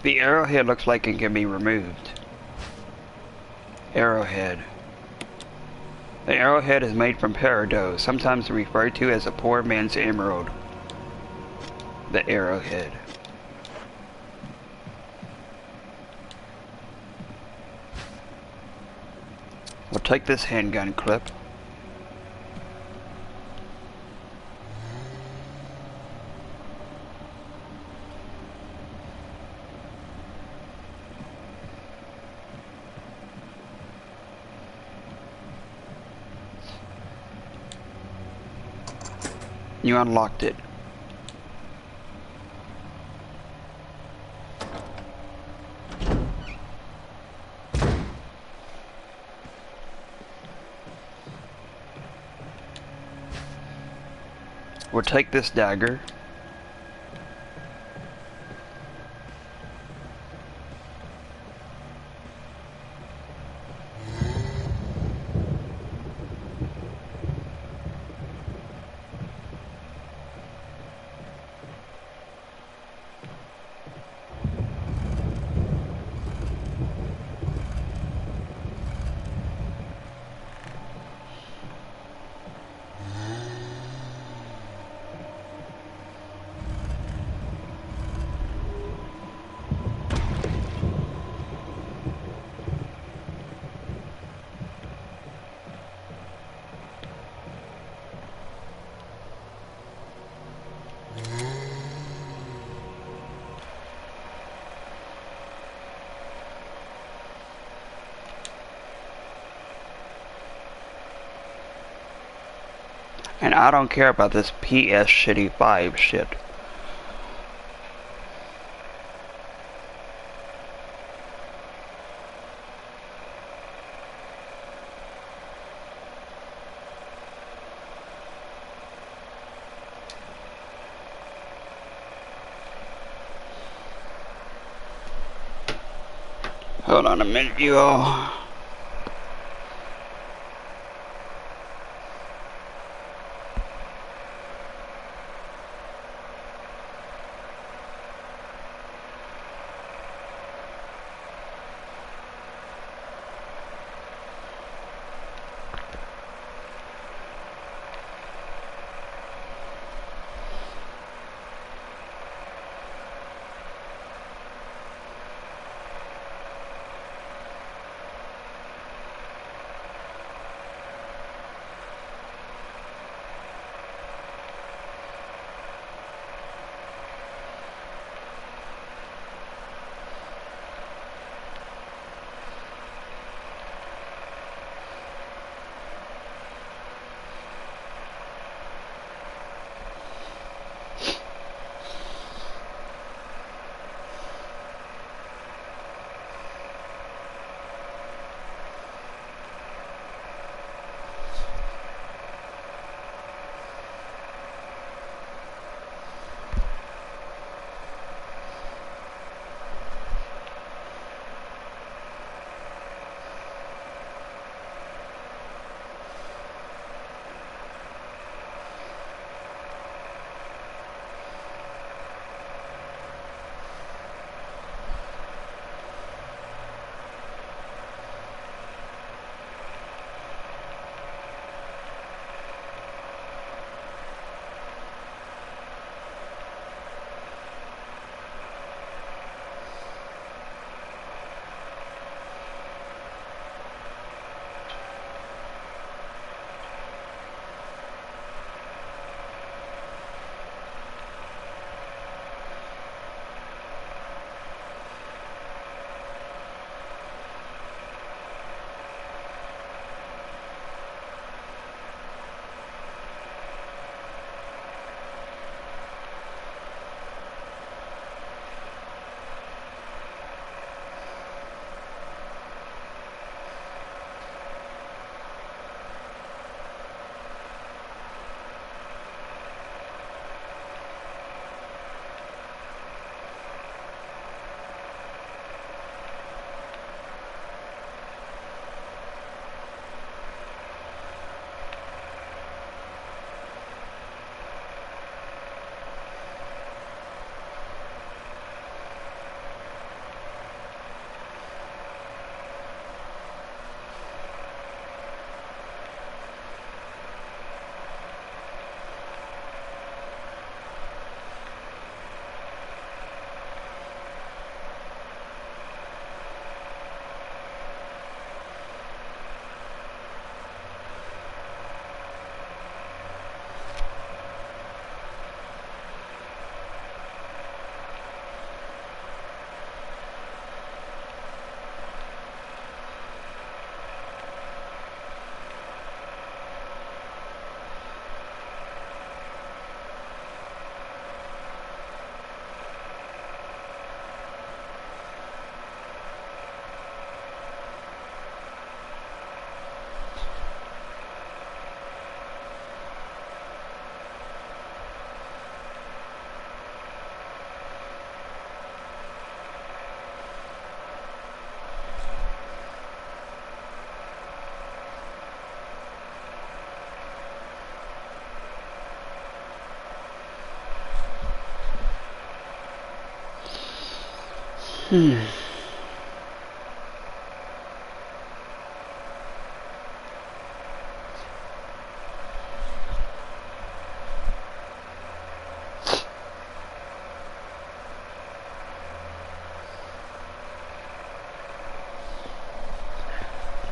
The arrowhead looks like it can be removed. Arrowhead. The arrowhead is made from peridot, sometimes referred to as a poor man's emerald. The arrowhead. We'll take this handgun clip. You unlocked it. We'll take this dagger. And I don't care about this PS shitty 5 shit. Hold on a minute, you all.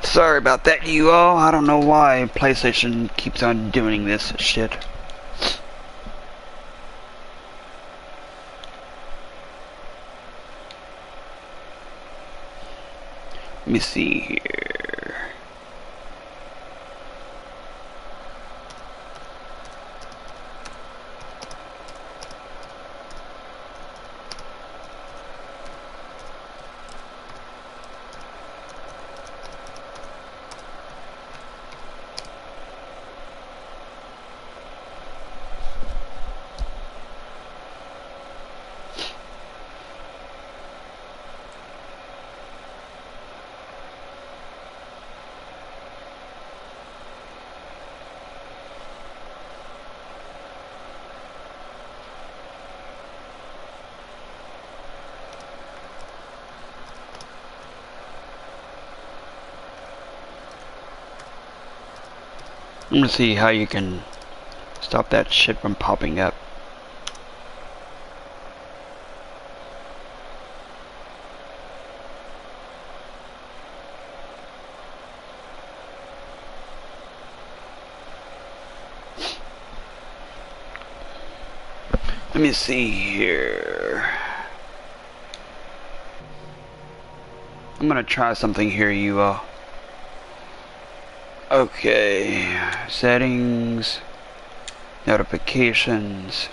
Sorry about that, you all. I don't know why PlayStation keeps on doing this shit. Let me see here. I'm gonna see how you can stop that shit from popping up. Let me see here. I'm gonna try something here, you all. Okay, settings, notifications.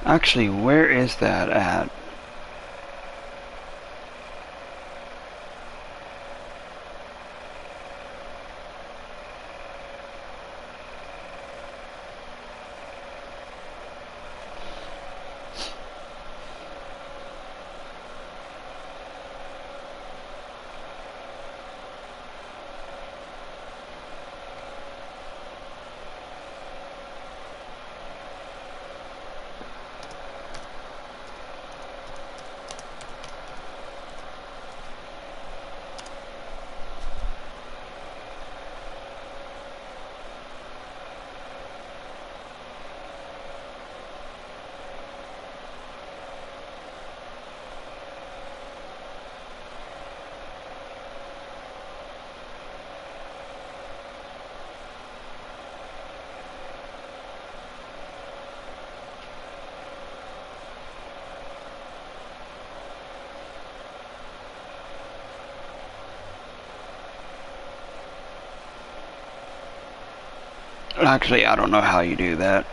Actually, where is that at? Actually, I don't know how you do that.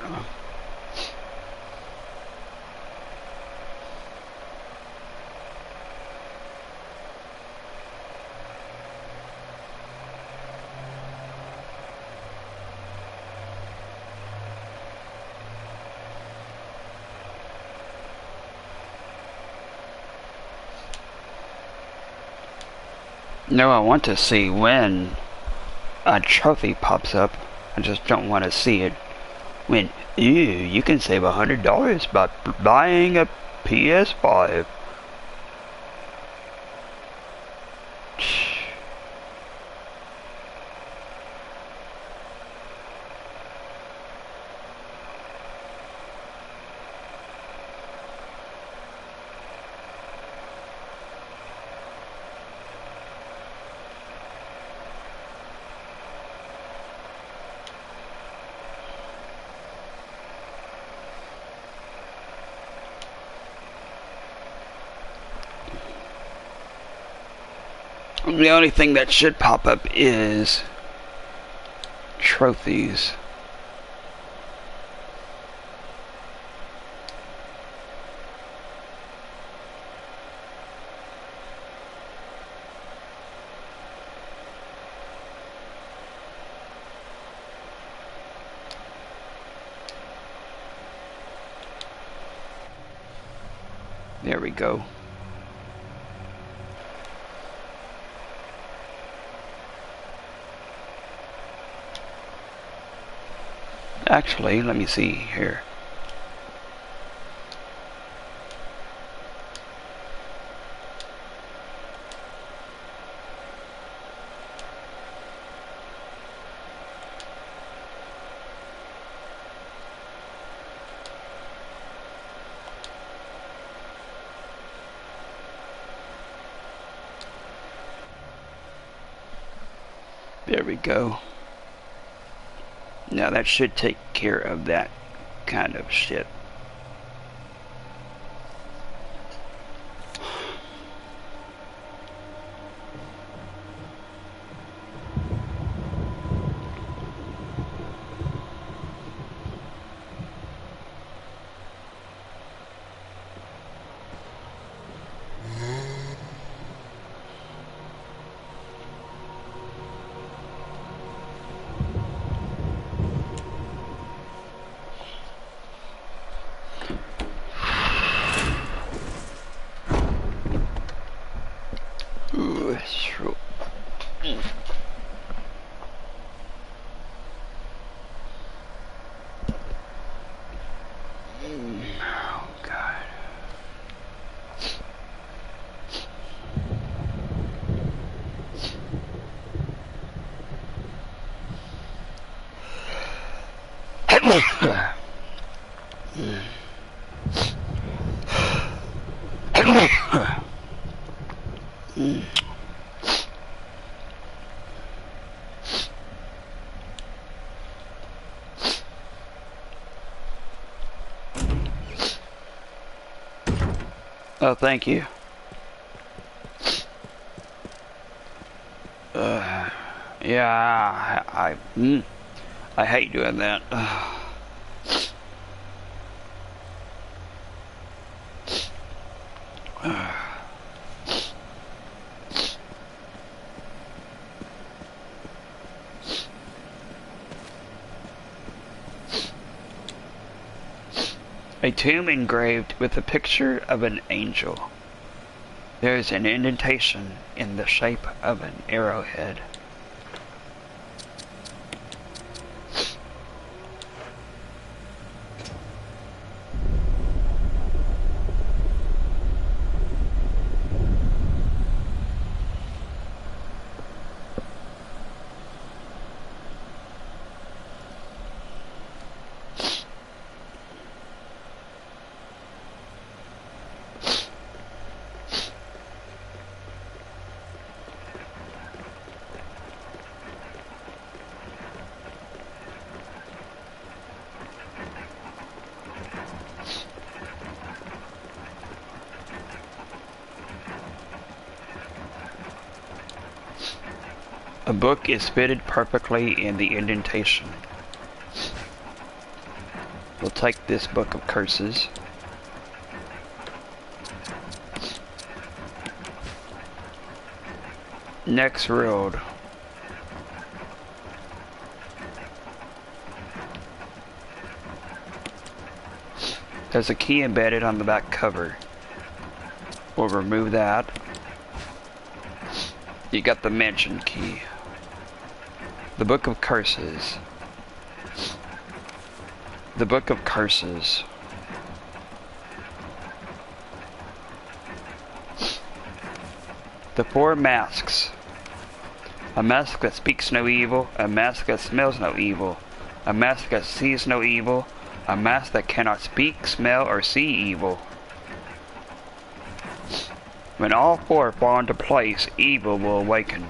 No, I want to see when a trophy pops up. I just don't want to see it when, ew, you can save $100 by buying a PS5. The only thing that should pop up is trophies. There we go. Actually, let me see here. There we go. Now that should take care of that kind of shit. Oh, God. Oh, thank you. Yeah, I hate doing that. A tomb engraved with a picture of an angel. There is an indentation in the shape of an arrowhead. A book is fitted perfectly in the indentation. We'll take this book of curses. Next road. There's a key embedded on the back cover. We'll remove that. You got the mention key. The Book of Curses. The Book of Curses. The four masks. A mask that speaks no evil, a mask that smells no evil, a mask that sees no evil, a mask that cannot speak, smell, or see evil. When all four fall into place, evil will awaken.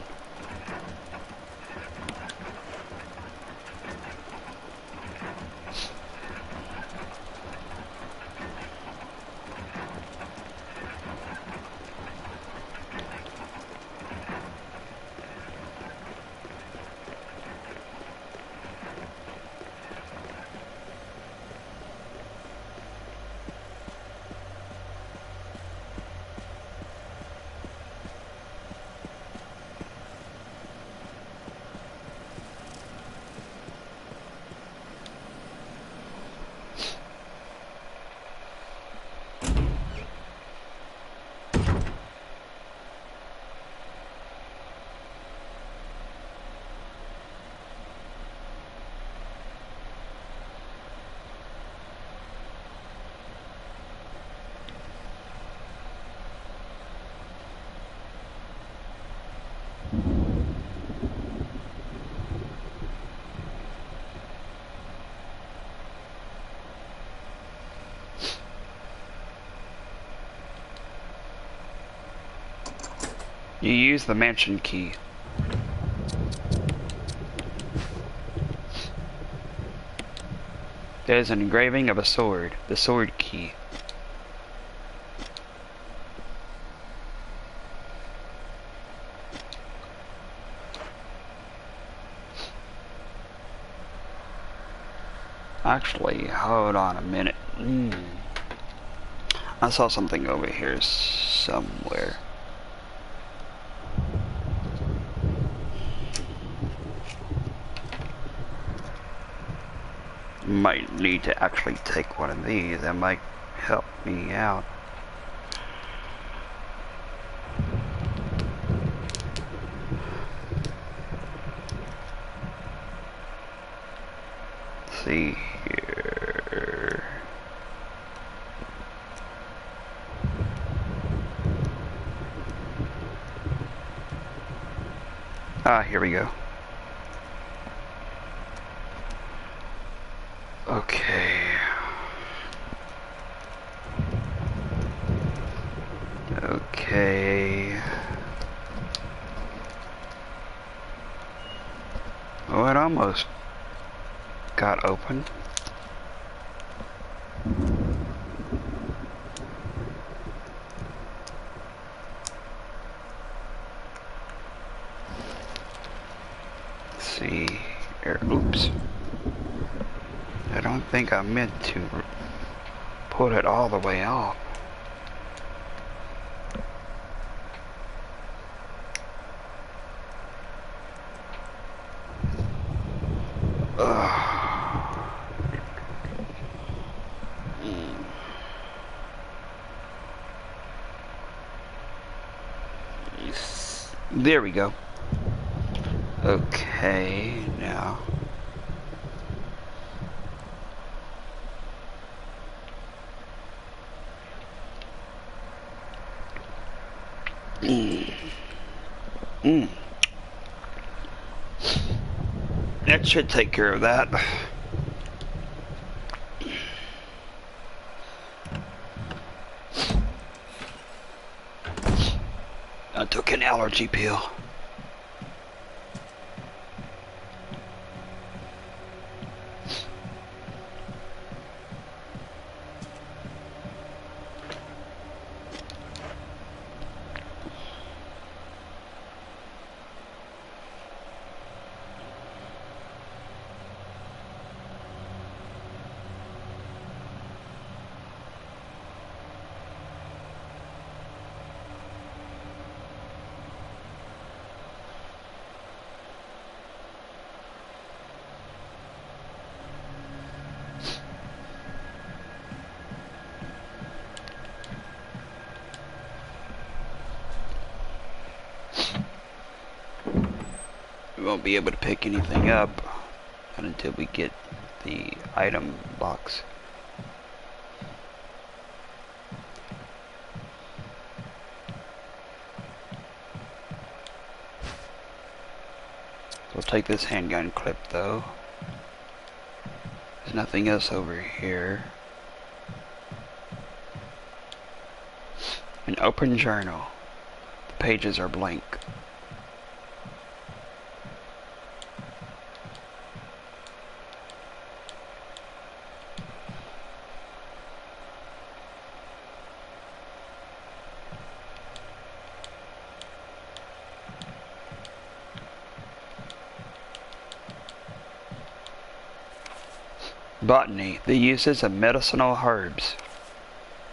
You use the mansion key. There's an engraving of a sword, the sword key. Actually, hold on a minute. I saw something over here somewhere. Might need to actually take one of these. That might help me out. Let's see here. Ah, here we go. Okay. Okay. Oh, it almost got open. Let's see here. Oops. I don't think I meant to put it all the way off. There we go. Okay, now. That should take care of that. I took an allergy pill. We won't be able to pick anything up until we get the item box. We'll take this handgun clip though. There's nothing else over here. An open journal. The pages are blank. Botany, the uses of medicinal herbs.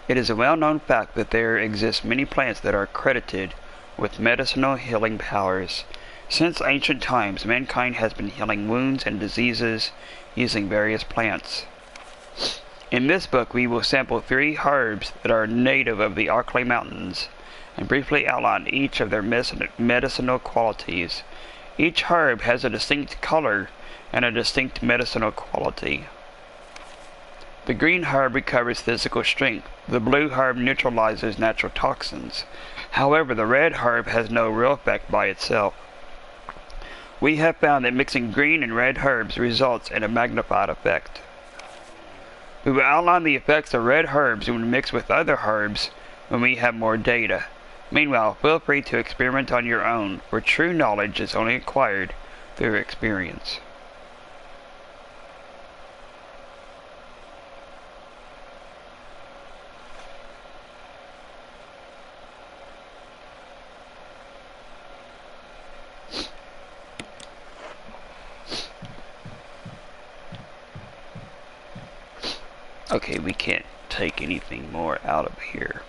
It is a well-known fact that there exist many plants that are credited with medicinal healing powers. Since ancient times, mankind has been healing wounds and diseases using various plants. In this book, we will sample 3 herbs that are native of the Arklay Mountains and briefly outline each of their medicinal qualities. Each herb has a distinct color and a distinct medicinal quality. The green herb recovers physical strength. The blue herb neutralizes natural toxins. However, the red herb has no real effect by itself. We have found that mixing green and red herbs results in a magnified effect. We will outline the effects of red herbs when mixed with other herbs when we have more data. Meanwhile, feel free to experiment on your own, for true knowledge is only acquired through experience. Okay, we can't take anything more out of here.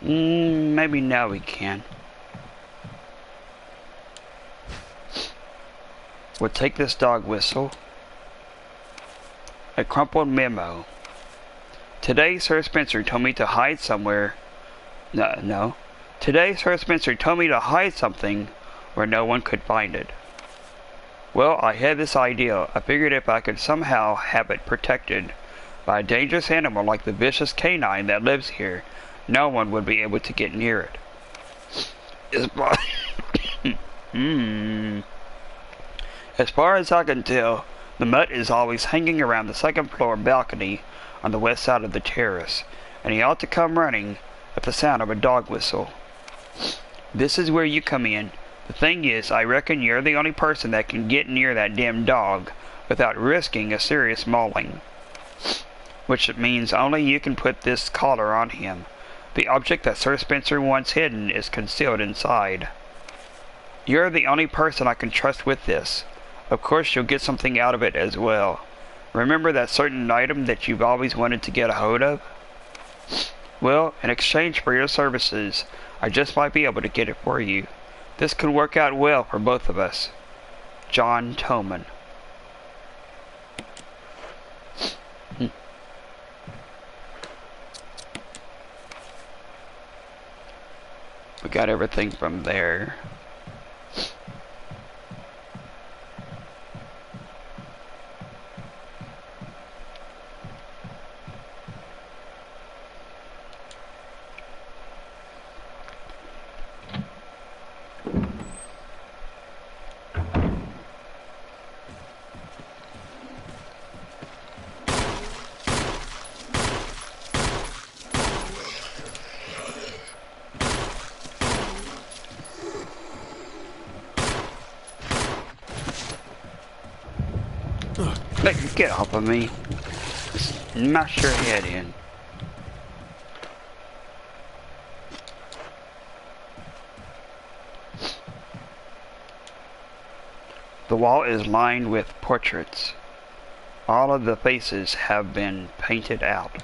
Maybe now we can. We'll take this dog whistle. A crumpled memo. Today, Sir Spencer told me to hide somewhere. No. Today, Sir Spencer told me to hide something where no one could find it. Well, I had this idea. I figured if I could somehow have it protected by a dangerous animal like the vicious canine that lives here, no one would be able to get near it. As far as I can tell, the mutt is always hanging around the second floor balcony on the west side of the terrace, and he ought to come running at the sound of a dog whistle. This is where you come in. The thing is, I reckon you're the only person that can get near that damn dog without risking a serious mauling. Which means only you can put this collar on him. The object that Sir Spencer wants hidden is concealed inside. You're the only person I can trust with this. Of course you'll get something out of it as well. Remember that certain item that you've always wanted to get a hold of? Well, in exchange for your services, I just might be able to get it for you. This could work out well for both of us. John Toman. We got everything from there. Get off of me. Smash your head in. The wall is lined with portraits. All of the faces have been painted out.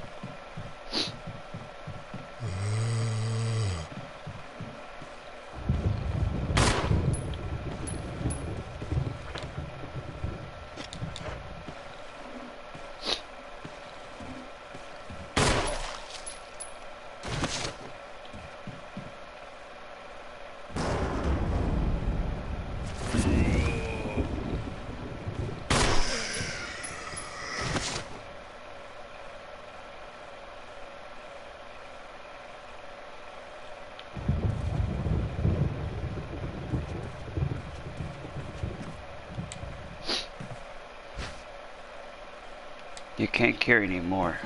You can't carry anymore.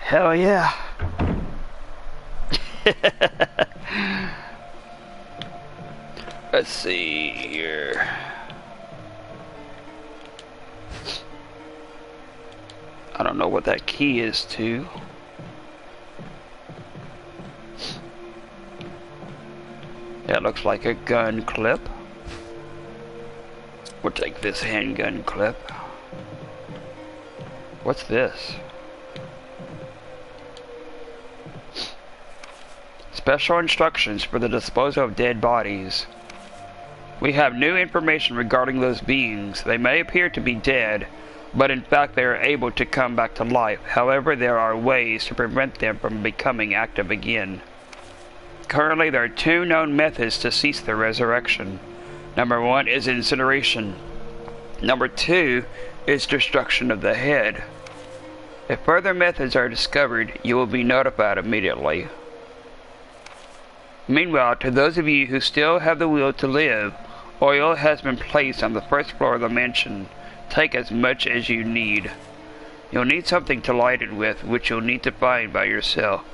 Hell yeah. Let's see here. I don't know what that key is to. That looks like a gun clip. We'll take this handgun clip. What's this? Special instructions for the disposal of dead bodies. We have new information regarding those beings. They may appear to be dead, but in fact they are able to come back to life. However, there are ways to prevent them from becoming active again. Currently, there are two known methods to cease their resurrection. Number 1 is incineration. Number 2 is destruction of the head. If further methods are discovered, you will be notified immediately. Meanwhile, to those of you who still have the will to live, oil has been placed on the first floor of the mansion. Take as much as you need. You'll need something to light it with, which you'll need to find by yourself.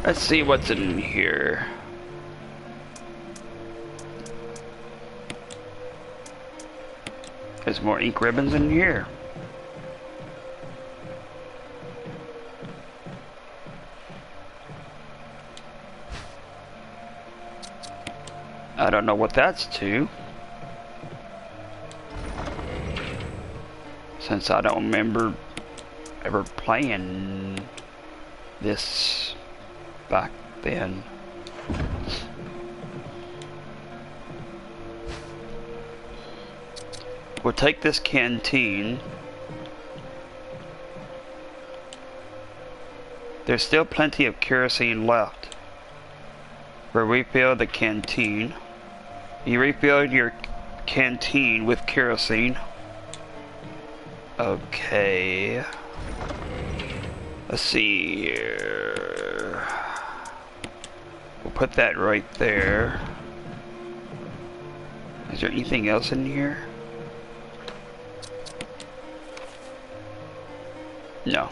Let's see what's in here. There's more ink ribbons in here. I don't know what that's to, since I don't remember ever playing this back then. We'll take this canteen. There's still plenty of kerosene left. Refill the canteen. You refilled your canteen with kerosene. Okay. Let's see here. We'll put that right there. Is there anything else in here? No.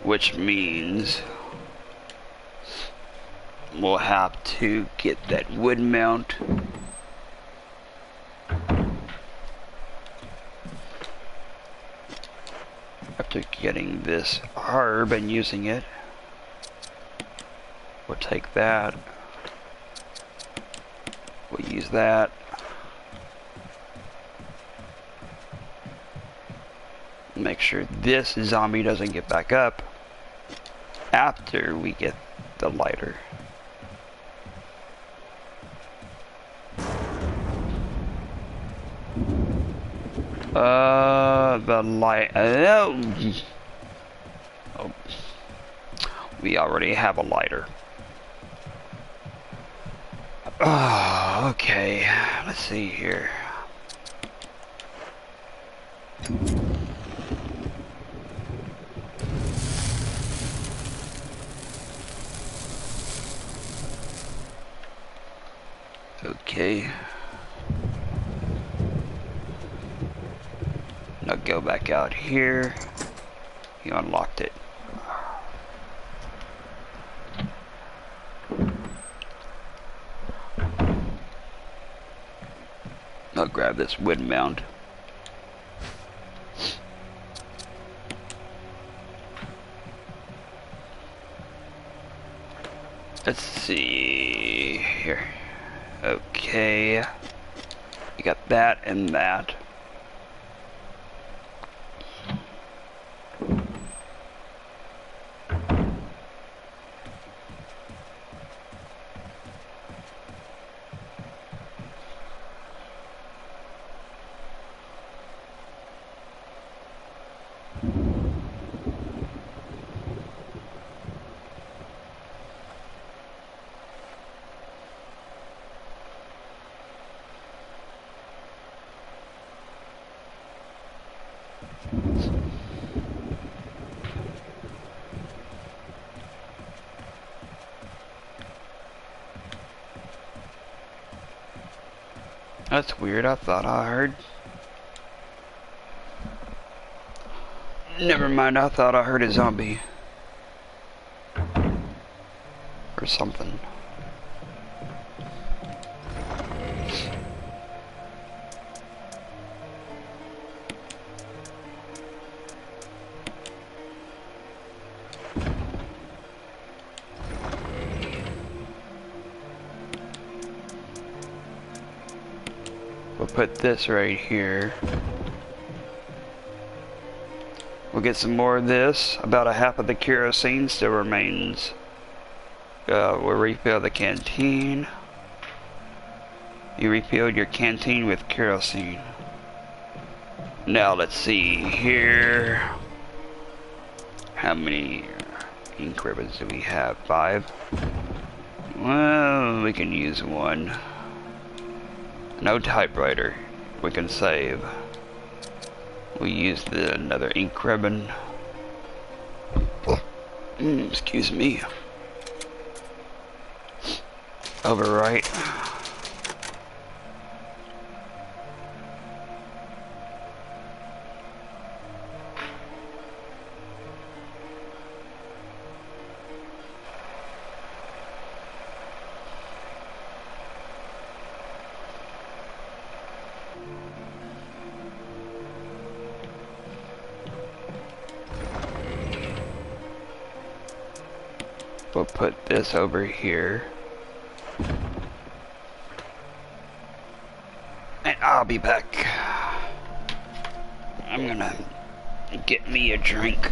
Which means we'll have to get that wood mount. After getting this herb and using it, we'll take that. We'll use that. Make sure this zombie doesn't get back up after we get the lighter. The light. Oh, we already have a lighter. Oh, okay. Let's see here. Okay. Now go back out here. You unlocked it. I'll grab this wood mount. Let's see here. Okay. You got that and that. That's weird. I thought I heard. Never mind. I thought I heard a zombie or something. We'll put this right here. We'll get some more of this. About a half of the kerosene still remains. We'll refill the canteen. You refilled your canteen with kerosene. Now let's see here. How many ink ribbons do we have? 5? Well, we can use 1. No typewriter. We can save. We use another ink ribbon. Excuse me. Overwrite. We'll put this over here. And I'll be back. I'm gonna get me a drink.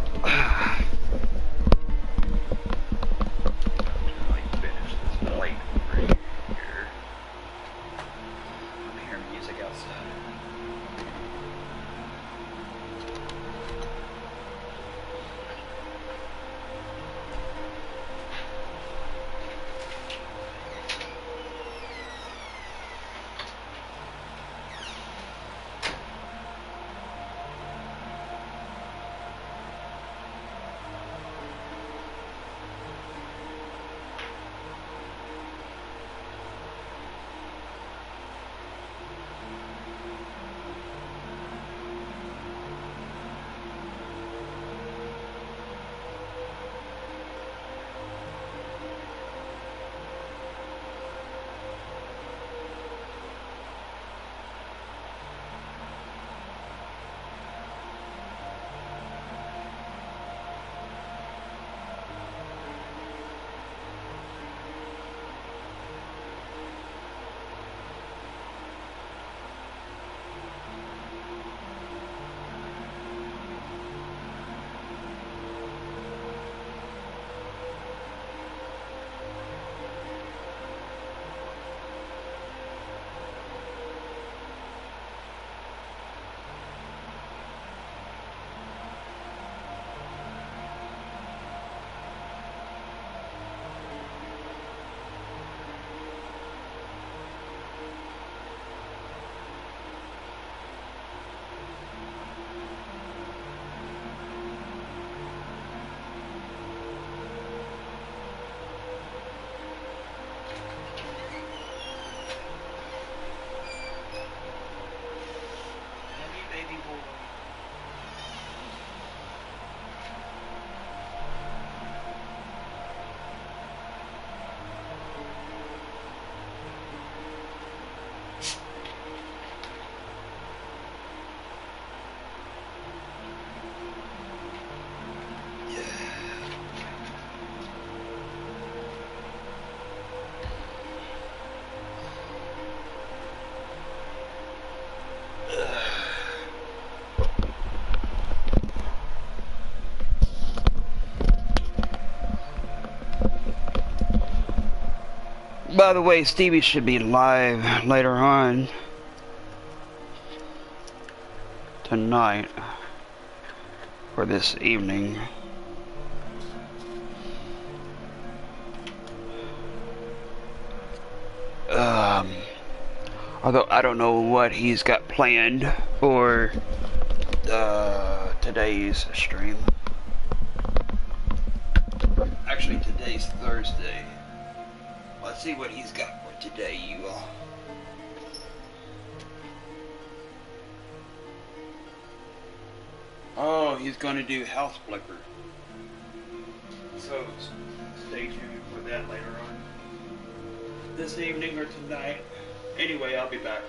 By the way, Stevie should be live later on tonight or this evening. Although I don't know what he's got planned for today's stream. Actually, today's Thursday. Let's see what he's got for today, you all. Oh, he's going to do House Flipper. So, stay tuned for that later on. This evening or tonight. Anyway, I'll be back.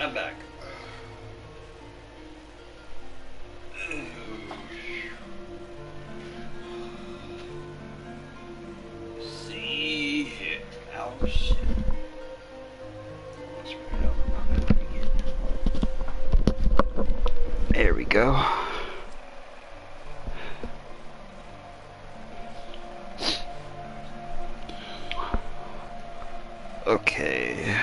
I'm back. See here. Oh shit. There we go. Okay.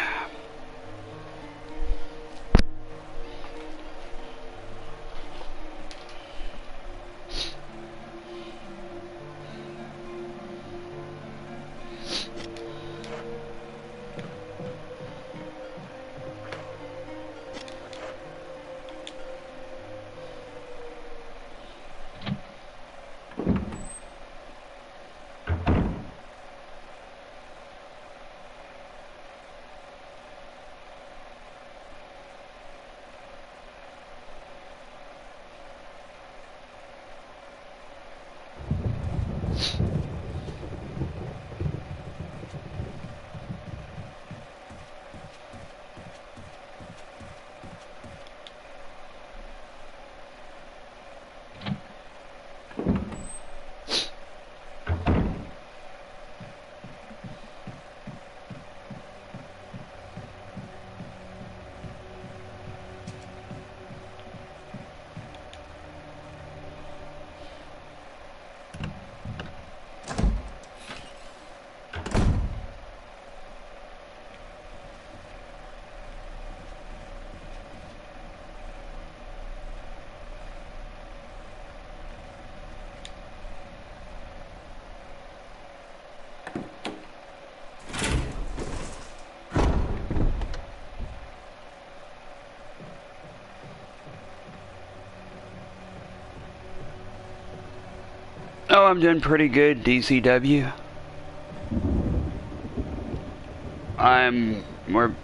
Oh, I'm doing pretty good, DCW.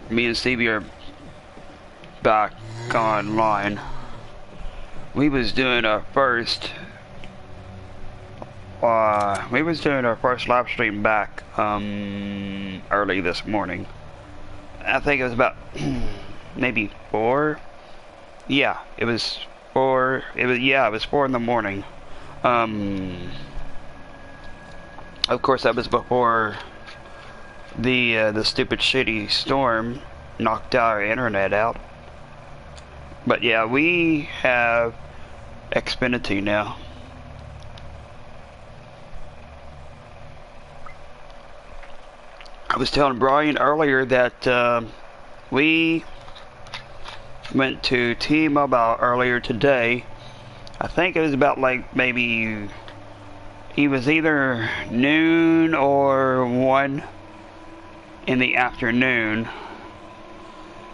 Me and Stevie are back online. We was doing our first live stream back early this morning. I think it was about maybe 4. Yeah, it was 4. It was 4 in the morning. Of course, that was before the stupid shitty storm knocked our internet out. But yeah, we have Xfinity now. I was telling Brian earlier that we went to T-Mobile earlier today. I think it was about like maybe it was either noon or 1 in the afternoon,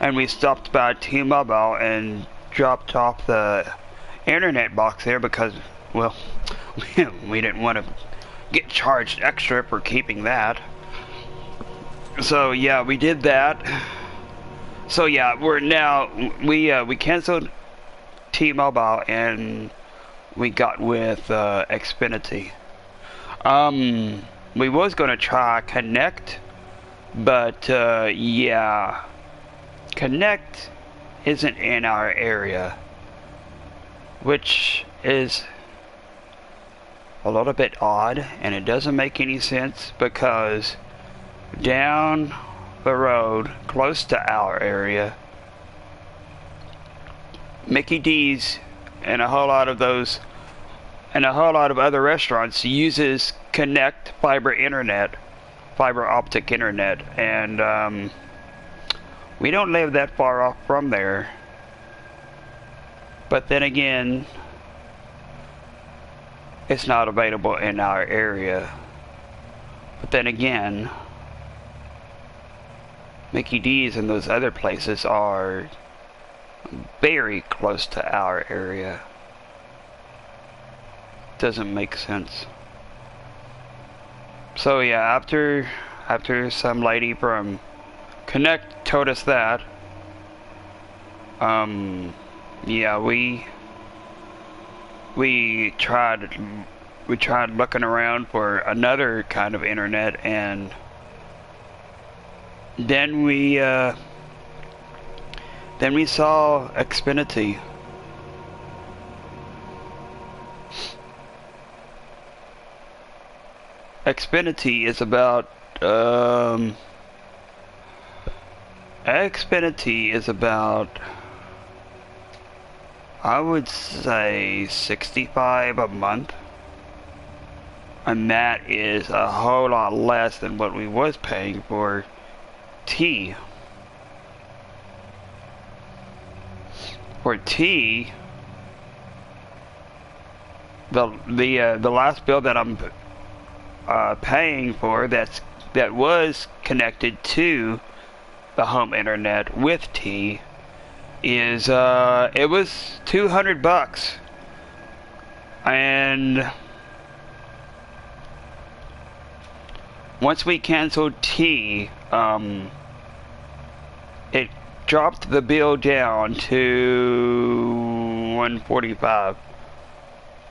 and we stopped by T-Mobile and dropped off the internet box there because, well, we didn't want to get charged extra for keeping that. So yeah, we did that. So yeah, we canceled T-Mobile and we got with Xfinity. We was gonna try Connect, but yeah, Connect isn't in our area, which is a little bit odd, and it doesn't make any sense because down the road close to our area, Mickey D's and a whole lot of those and a whole lot of other restaurants uses Connect fiber optic internet, and we don't live that far off from there. But then again, it's not available in our area. But then again, Mickey D's and those other places are very close to our area. Doesn't make sense. So yeah, after some lady from Connect told us that, yeah, we tried looking around for another kind of internet, and then we Then we saw Xfinity. Xfinity is about, Xfinity is about, I would say 65 a month. And that is a whole lot less than what we was paying for T. For T, the last bill that I'm paying for that was connected to the home internet with T is it was $200, and once we canceled T, it dropped the bill down to $145.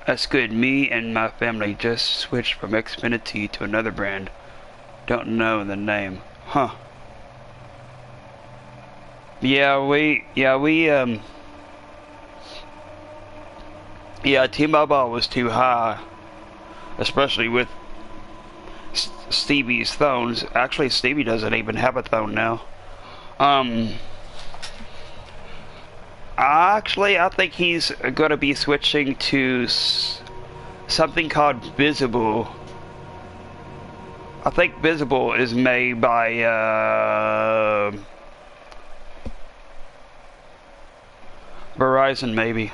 That's good. Me and my family just switched from Xfinity to another brand. Don't know the name. Huh. Yeah, T-Mobile was too high, especially with Stevie's phones. Actually, Stevie doesn't even have a phone now. I think he's going to be switching to something called Visible. I think Visible is made by Verizon, maybe.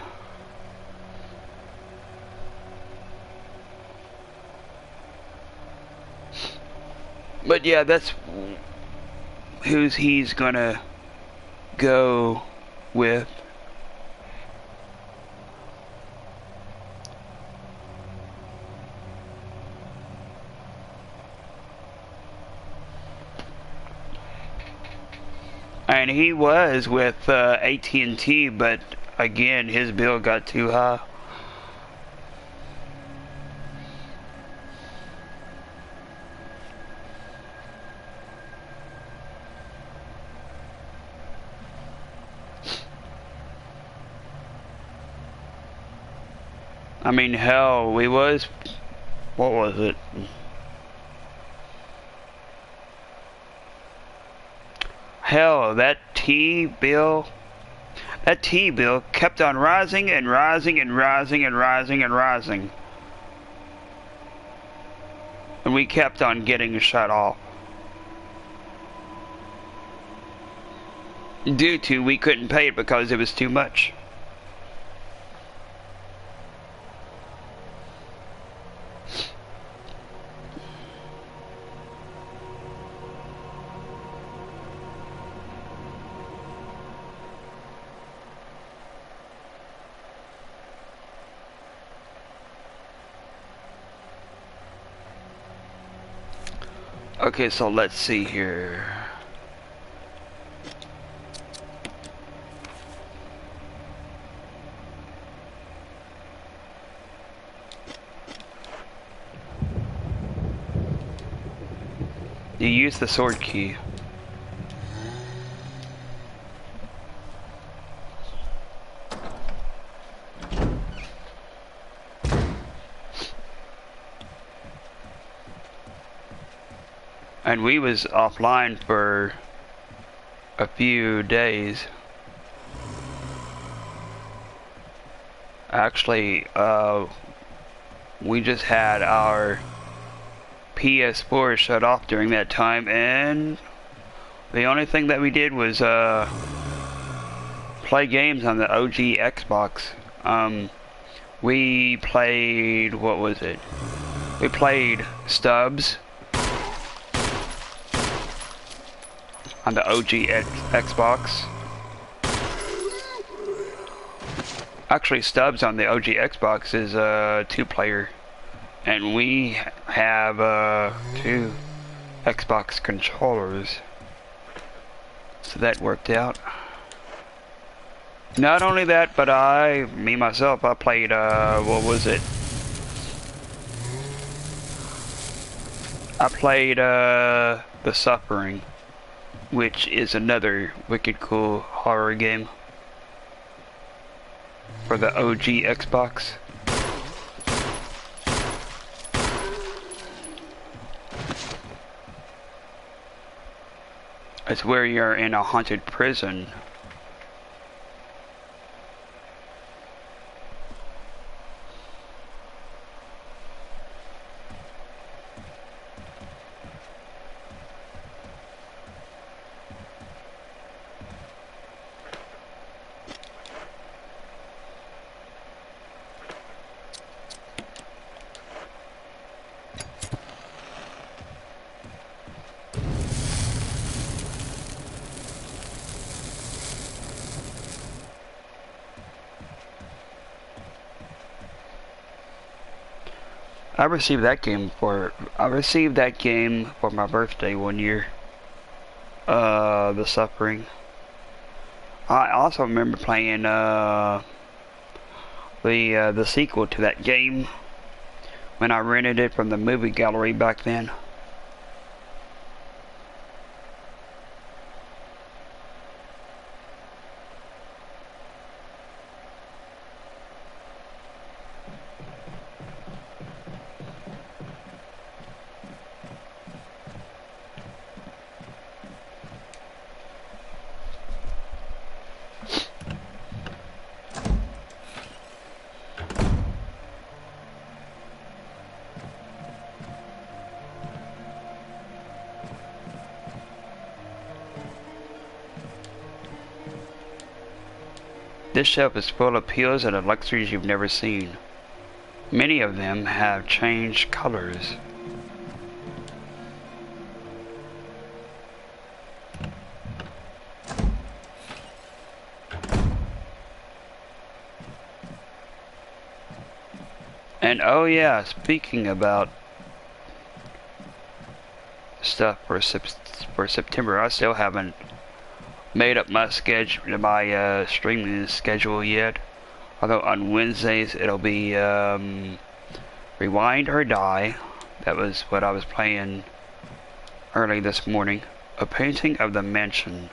But yeah, that's who he's gonna go with. And he was with AT&T, but again, his bill got too high. I mean, hell, we was, what was it? Hell, that T bill kept on rising and rising and rising and rising and rising. And we kept on getting shut off. Due to we couldn't pay it because it was too much. Okay, so let's see here. You use the sword key. And we was offline for a few days. Actually, we just had our PS4 shut off during that time, and the only thing that we did was play games on the OG Xbox. We played, what was it? We played Stubbs on the OG Xbox. Actually, Stubbs on the OG Xbox is a 2-player, and we have 2 Xbox controllers, so that worked out. Not only that, but me myself, I played what was it? I played The Suffering which is another wicked cool horror game for the OG Xbox. It's where you're in a haunted prison. I received that game for my birthday one year. The Suffering. I also remember playing the sequel to that game when I rented it from the movie gallery back then. This shelf is full of pills and elixirs you've never seen. Many of them have changed colors. And oh yeah, speaking about stuff for September, I still haven't made up my schedule, my streaming schedule yet. Although on Wednesdays it'll be Rewind or Die. That was what I was playing early this morning. A painting of the mansion,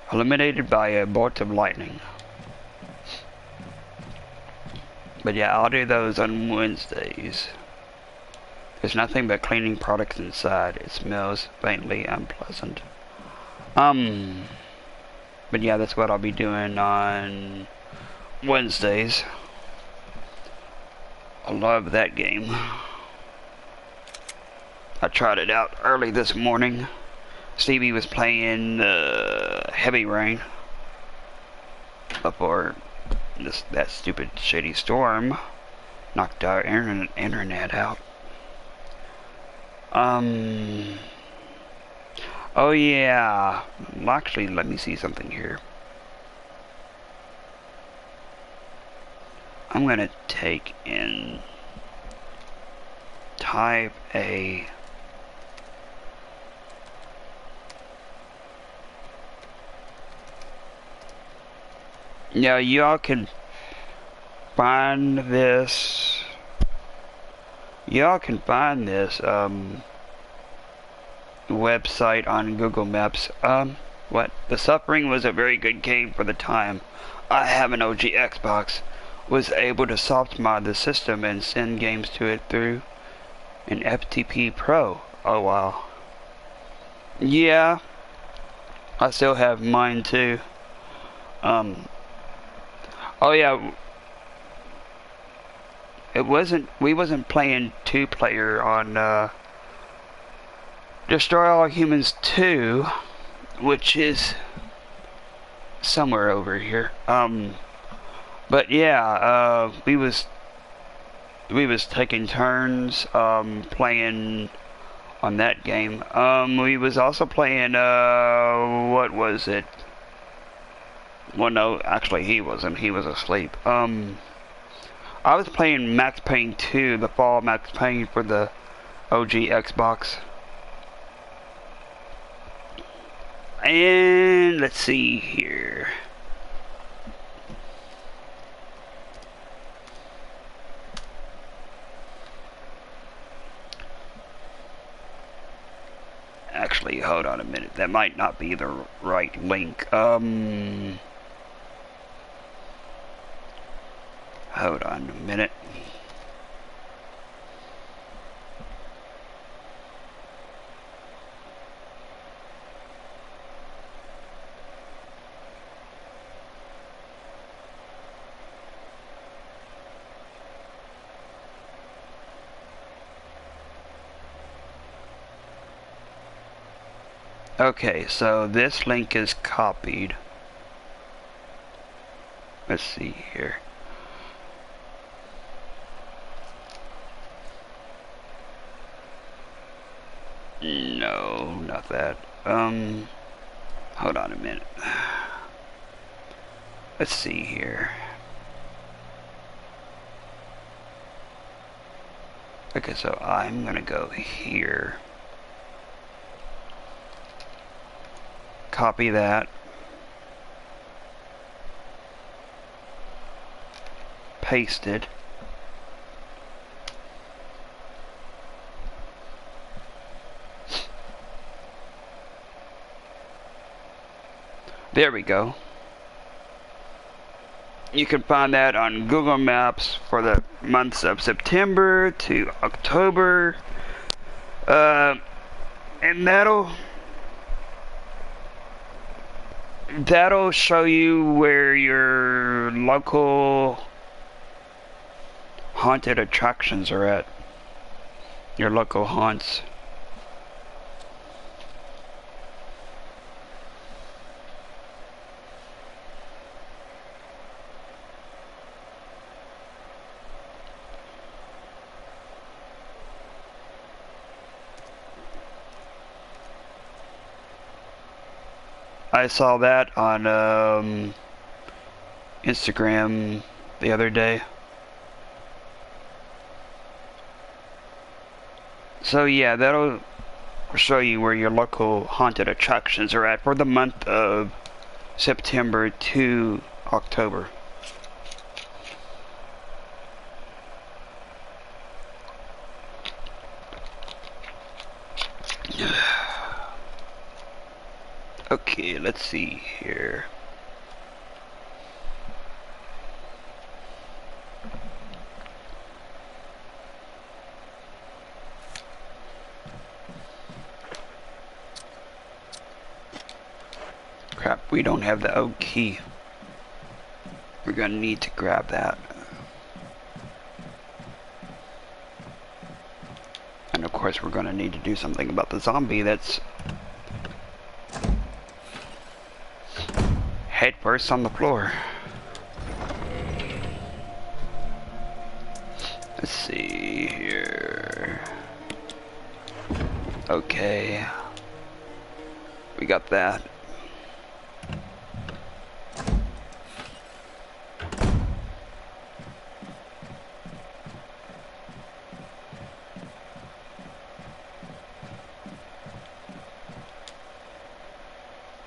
eliminated by a bolt of lightning. But yeah, I'll do those on Wednesdays. There's nothing but cleaning products inside. It smells faintly unpleasant. But yeah, that's what I'll be doing on Wednesdays. I love that game. I tried it out early this morning. Stevie was playing Heavy Rain before that stupid shady storm knocked our internet out. Oh yeah, actually let me see something here. I'm gonna type a now y'all can find this website on Google Maps. What? The Suffering was a very good game for the time. I have an OG Xbox. Was able to soft mod the system and send games to it through an FTP Pro. Oh wow. Yeah. I still have mine too. Oh yeah. We wasn't playing 2-player on Destroy All Humans 2, which is somewhere over here. But yeah, we was taking turns playing on that game. We was also playing what was it? Well, no, actually he wasn't. He was asleep. I was playing Max Payne 2, the fall Max Payne for the OG Xbox. And let's see here. Actually, hold on a minute. That might not be the right link. Hold on a minute. Okay, so this link is copied. Let's see here. No, not that. Hold on a minute. Let's see here. Okay, so I'm gonna go here. Copy that. Paste it. There we go. You can find that on Google Maps for the months of September to October. And that'll show you where your local haunted attractions are at. Your local haunts. I saw that on Instagram the other day. So yeah, that'll show you where your local haunted attractions are at for the month of September to October. Okay, let's see here. Crap, we don't have the O key. We're gonna need to grab that. And of course we're gonna need to do something about the zombie that's head first on the floor. Let's see here. Okay. We got that.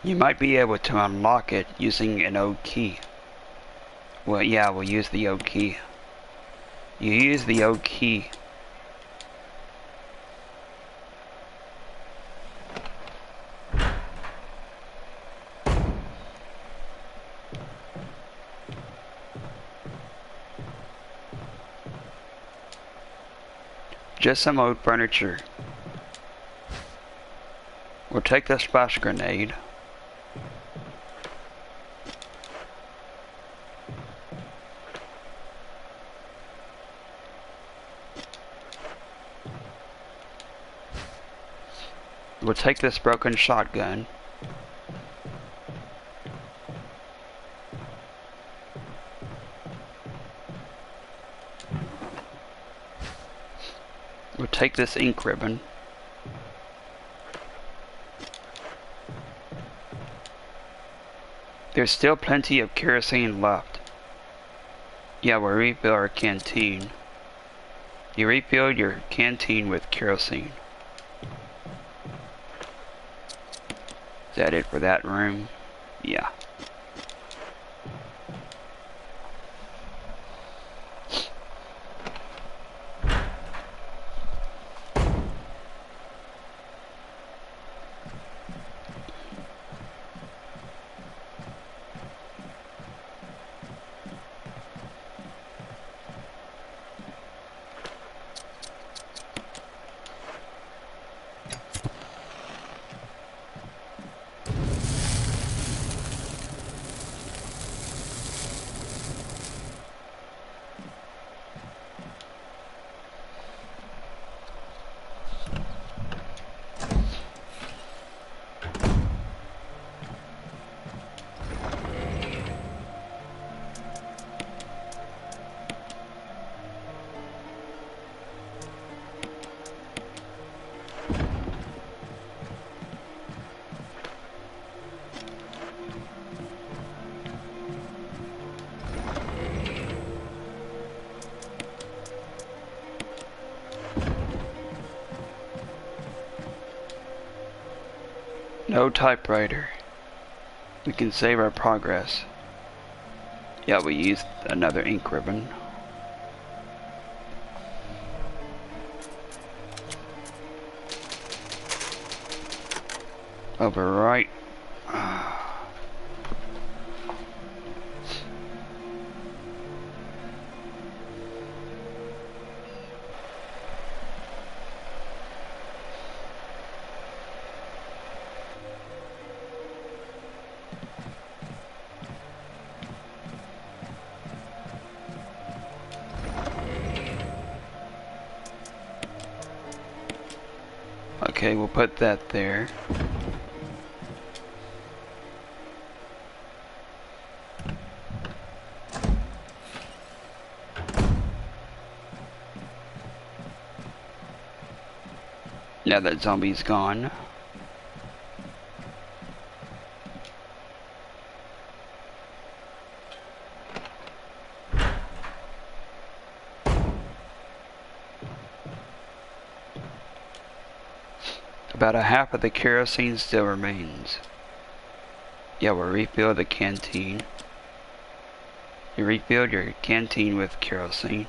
You might be able to unlock it using an O key. Well, yeah, we'll use the O key. You use the O key. Just some old furniture. We'll take the splash grenade. We'll take this broken shotgun. We'll take this ink ribbon. There's still plenty of kerosene left. Yeah, we'll refill our canteen. You refill your canteen with kerosene. Is that it for that room? Yeah. No typewriter. We can save our progress. Yeah, we used another ink ribbon. Overwrite. Okay, we'll put that there. Now that zombie's gone. About a half of the kerosene still remains. Yeah, we'll refill the canteen. You refilled your canteen with kerosene.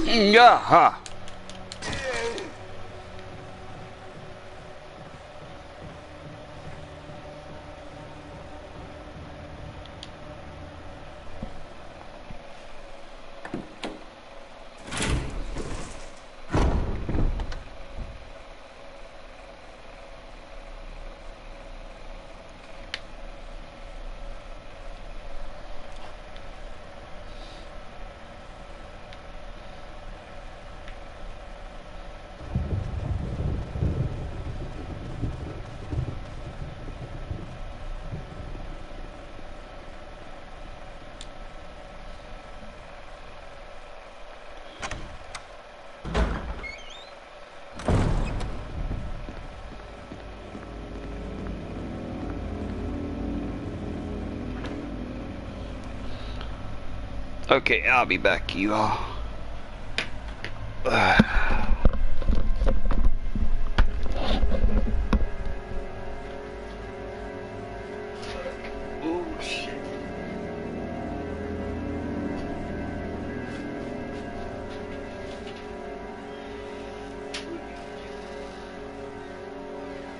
Yeah, ha. Okay, I'll be back, you all. Oh, shit.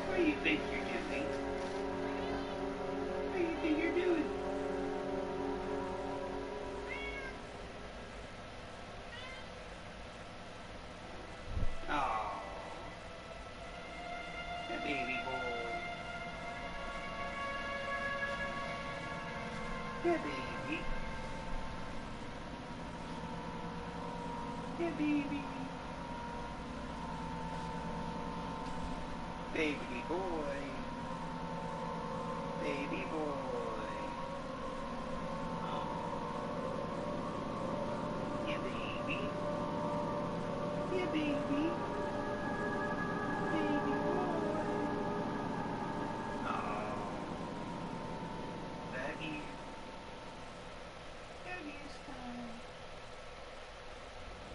What do you think you're doing? What do you think you're doing? Oh, that baby boy. That baby. That baby. Baby boy. Baby boy. Oh. Yeah, baby. Yeah, baby. Baby boy. Oh. Baggy. Baggy's time.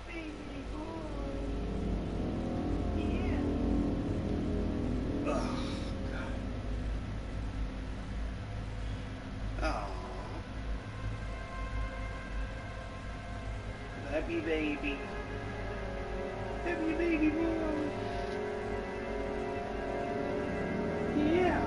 Baby boy. Yeah. Oh, God. Oh. Happy baby. Happy baby boy. Yeah.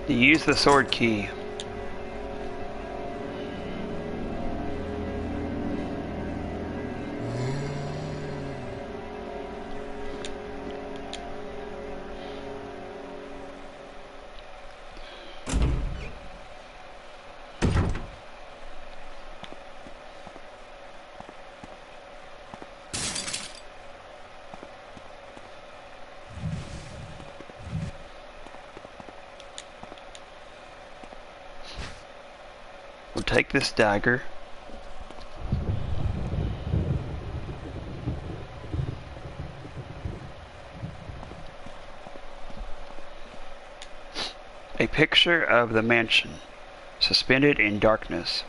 Use the sword key. We'll take this dagger. A picture of the mansion, suspended in darkness.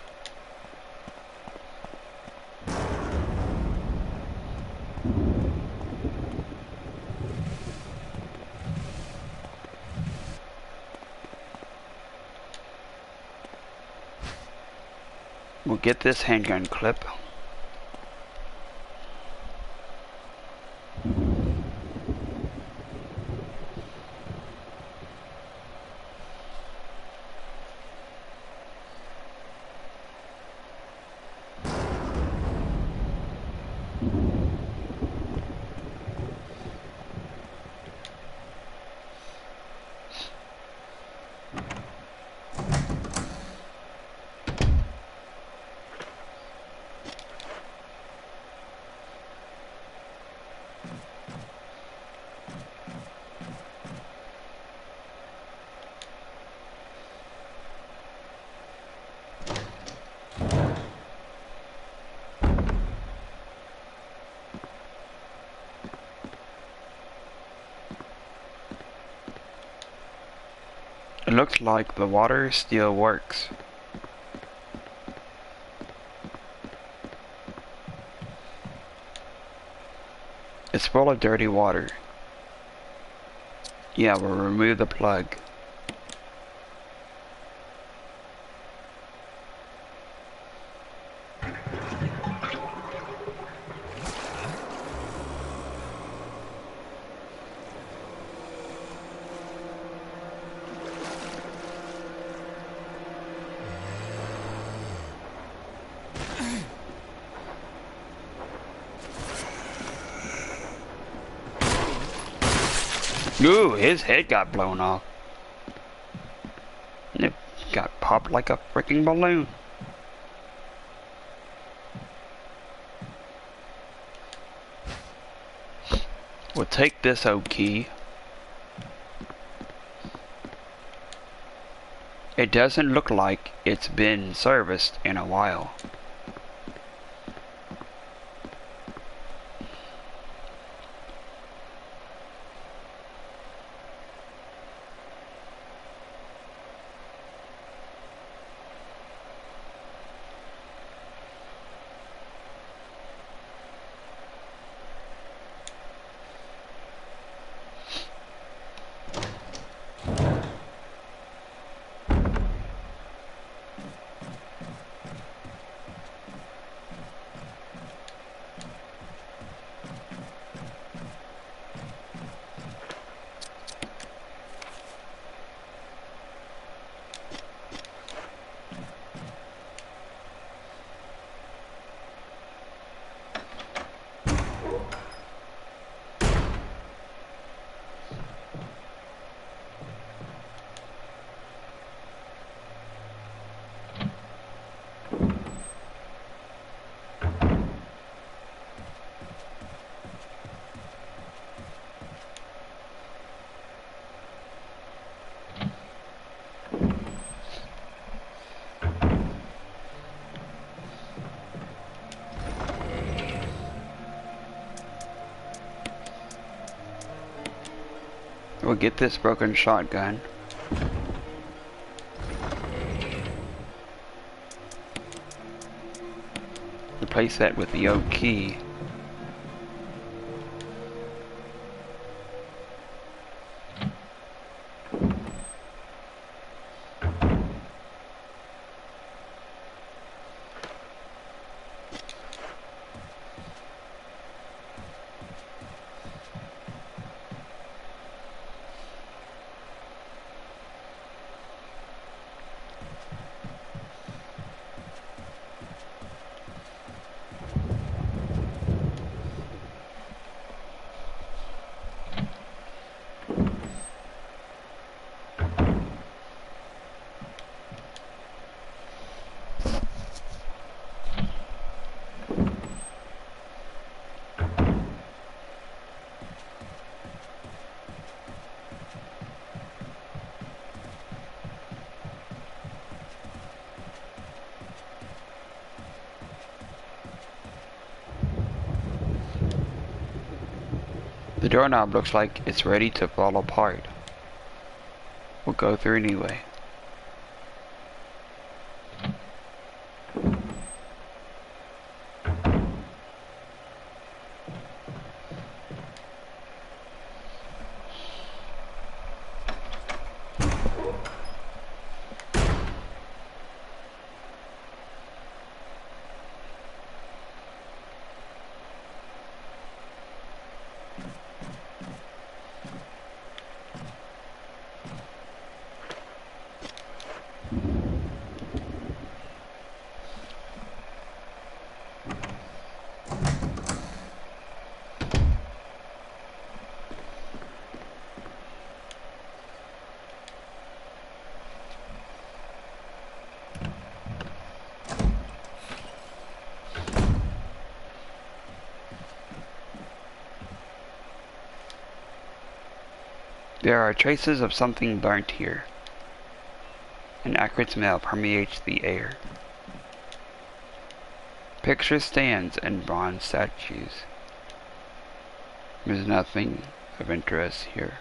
We'll get this handgun clip. It looks like the water still works. It's full of dirty water. Yeah, we'll remove the plug. Ooh, his head got blown off. It got popped like a freaking balloon. We'll take this old key. It doesn't look like it's been serviced in a while. We'll get this broken shotgun. Replace that with the oak key. The doorknob looks like it's ready to fall apart. We'll go through anyway. There are traces of something burnt here. An acrid smell permeates the air. Picture stands and bronze statues. There's nothing of interest here.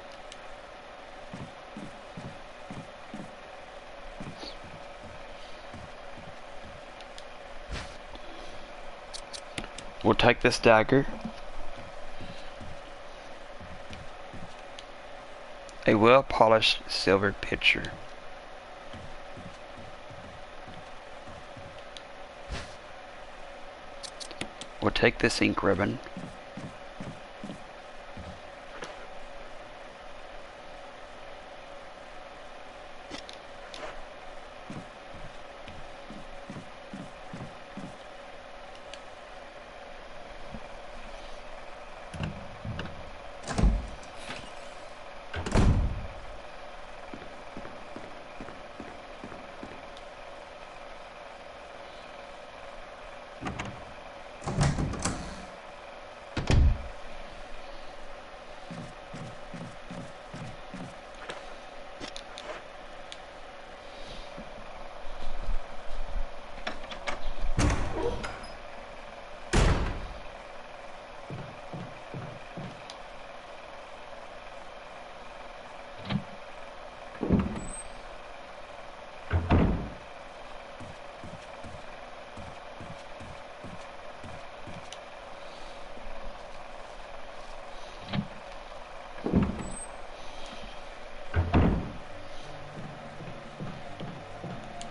We'll take this dagger. A well-polished silver pitcher. We'll take this ink ribbon.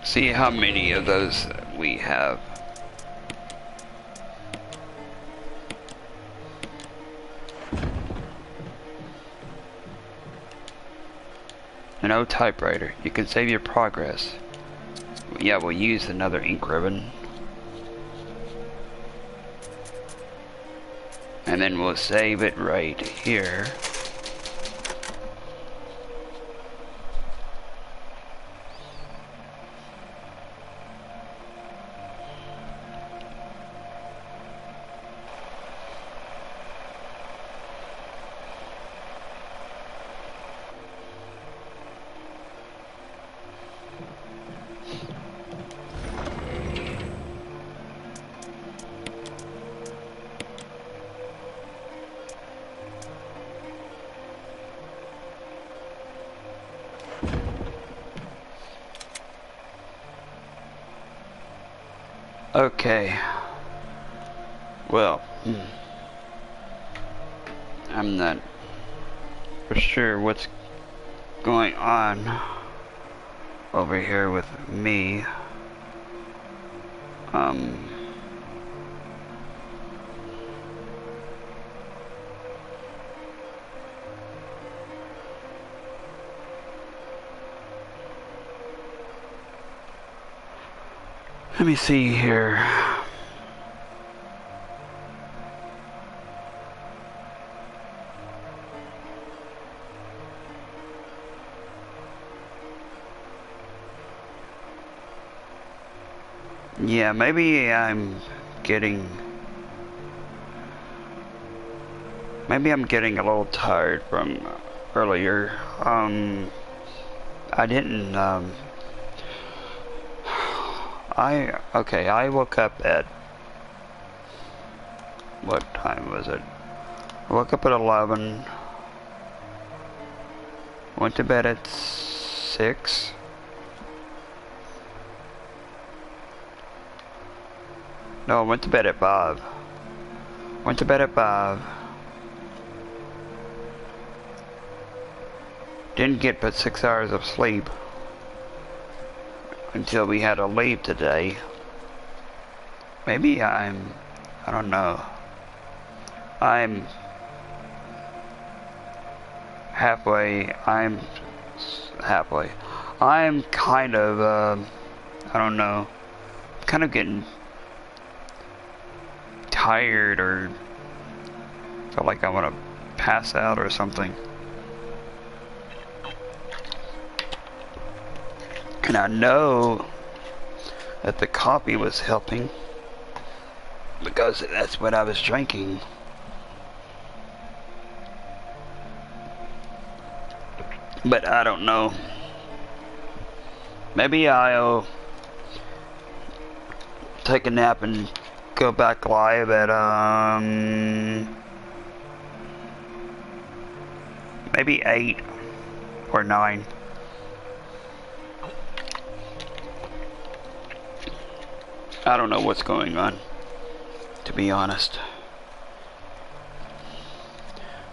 See how many of those we have. An old typewriter. You can save your progress. Yeah, we'll use another ink ribbon. And then we'll save it right here. Okay. Well, I'm not for sure what's going on over here with me. Let me see here. Yeah, maybe I'm getting a little tired from earlier. I didn't I woke up at what time was it? I woke up at 11. Went to bed at 6. No, I went to bed at 5. Went to bed at 5. Didn't get but 6 hours of sleep until we had to leave today. Maybe I don't know. I'm halfway. I'm kind of, I don't know. Kind of getting tired or feel like I want to pass out or something. And I know that the coffee was helping because that's what I was drinking. But I don't know. Maybe I'll take a nap and go back live at maybe 8 or 9. I don't know what's going on, to be honest.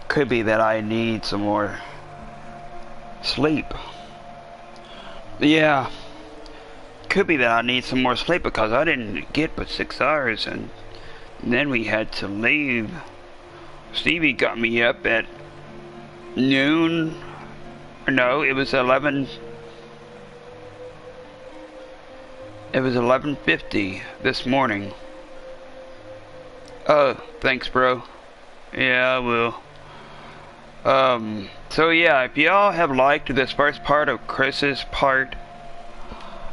Could be that I need some more sleep. Yeah. Could be that I need some more sleep because I didn't get but 6 hours, and then we had to leave. Stevie got me up at noon. No, it was 11. It was 11:50 this morning. Oh, thanks, bro. Yeah, I will. So yeah, if y'all have liked this first part of Chris's part,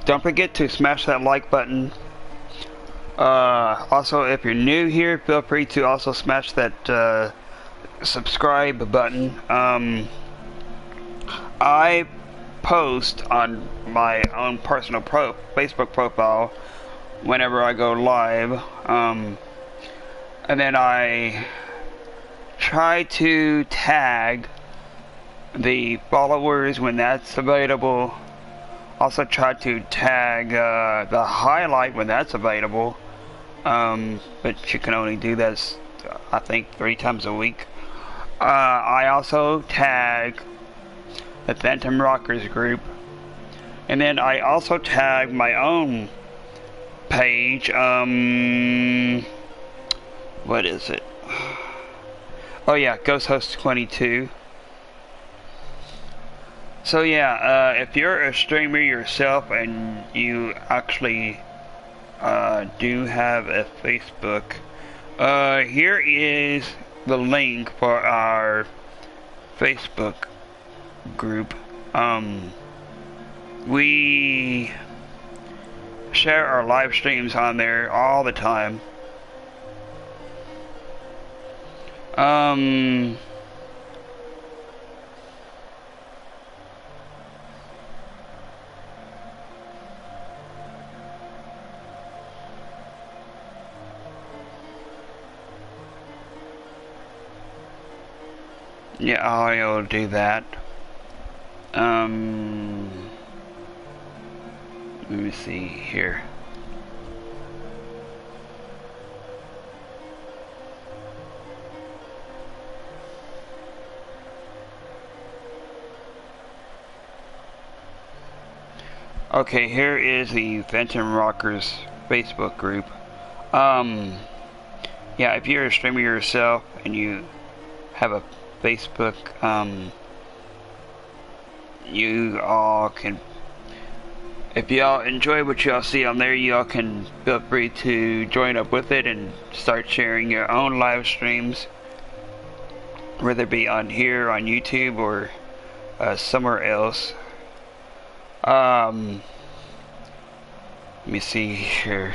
don't forget to smash that like button. Also, if you're new here, feel free to also smash that subscribe button. I post on my own personal Facebook profile whenever I go live, and then I try to tag the followers when that's available. Also try to tag the highlight when that's available, but you can only do that, I think, 3 times a week. I also tag the Phantom Rockers group, and then I also tag my own page. What is it? Oh yeah, Ghost Host 22. So yeah, if you're a streamer yourself and you actually do have a Facebook, here is the link for our Facebook group. We share our live streams on there all the time. Yeah, I'll do that. Let me see here. Okay, here is the Phantom Rockers Facebook group. Yeah, if you're a streamer yourself and you have a Facebook, you all can, if y'all enjoy what y'all see on there, y'all can feel free to join up with it and start sharing your own live streams, whether it be on here, on YouTube, or somewhere else. Let me see here.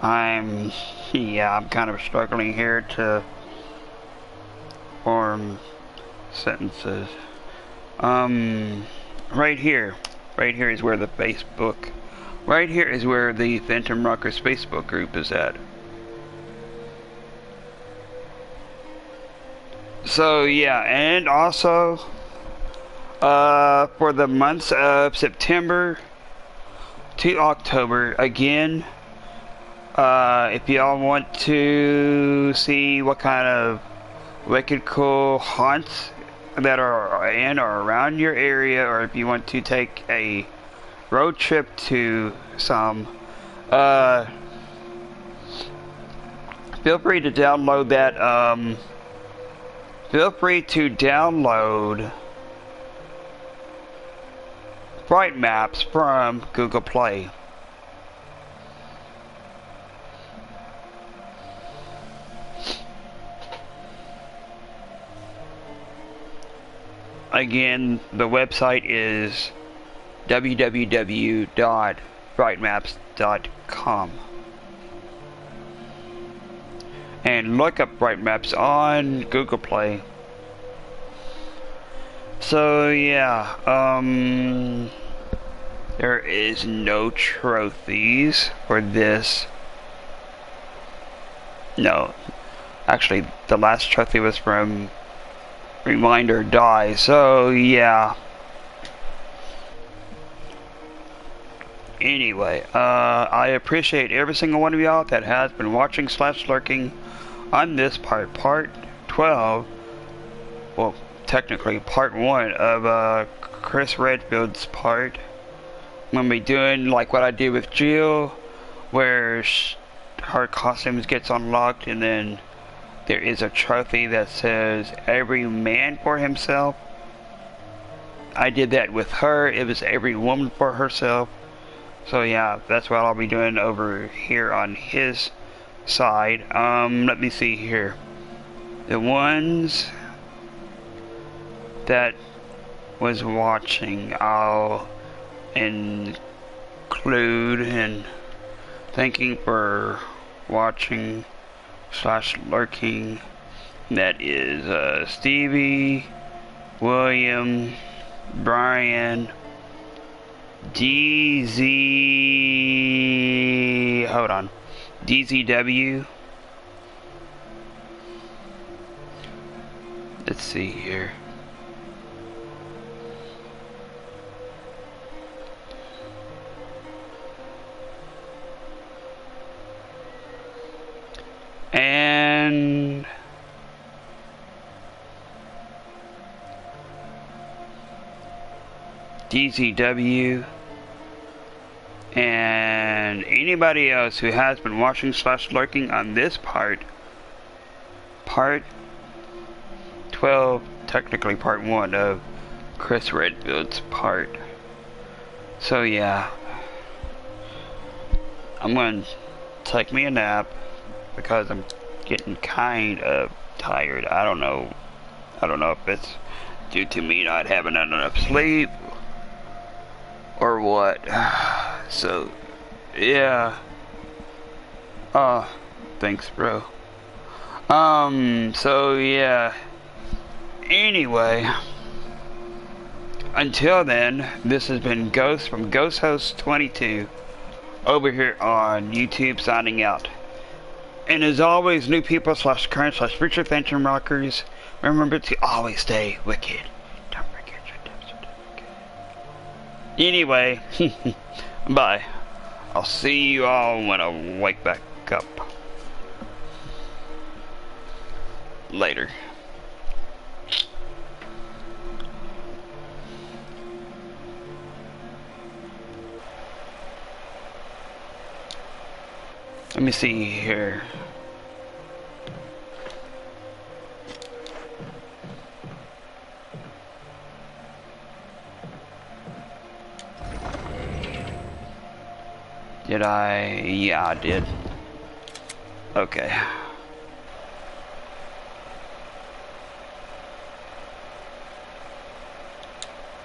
I'm kind of struggling here to form sentences. Right here is where the Facebook, right here is where the Phantom Rockers Facebook group is at. So yeah, and also for the months of September to October, again, if y'all want to see what kind of wicked cool haunts that are in or around your area, or if you want to take a road trip to some, feel free to download that, feel free to download Bright Maps from Google Play. Again, the website is www.brightmaps.com. And look up Bright Maps on Google Play. So yeah, there is no trophies for this. No, actually the last trophy was from Reminder Die, so yeah. Anyway, I appreciate every single one of y'all that has been watching / lurking on this part 12, well, technically part 1 of Chris Redfield's part. I'm gonna be doing like what I did with Jill, where her costumes gets unlocked and then there is a trophy that says every man for himself. I did that with her. It was every woman for herself. So yeah, that's what I'll be doing over here on his side. Let me see here. The ones that was watching, I'll include, and thanking for watching / lurking. That is Stevie, William, Brian, DZW. Let's see here. And DZW, and anybody else who has been watching / lurking on this part 12, technically part 1 of Chris Redfield's part. So yeah, I'm going to take me a nap because I'm getting kind of tired. I don't know if it's due to me not having enough sleep or what. So yeah, thanks bro. So yeah, anyway, until then, this has been Ghost from Ghost Host 22 over here on YouTube, signing out. And as always, new people / current / future Phantom Rockers, remember to always stay wicked. Don't forget your death certificate. Anyway, bye. I'll see you all when I wake back up. Later. Let me see here. Did I? Yeah, I did. Okay.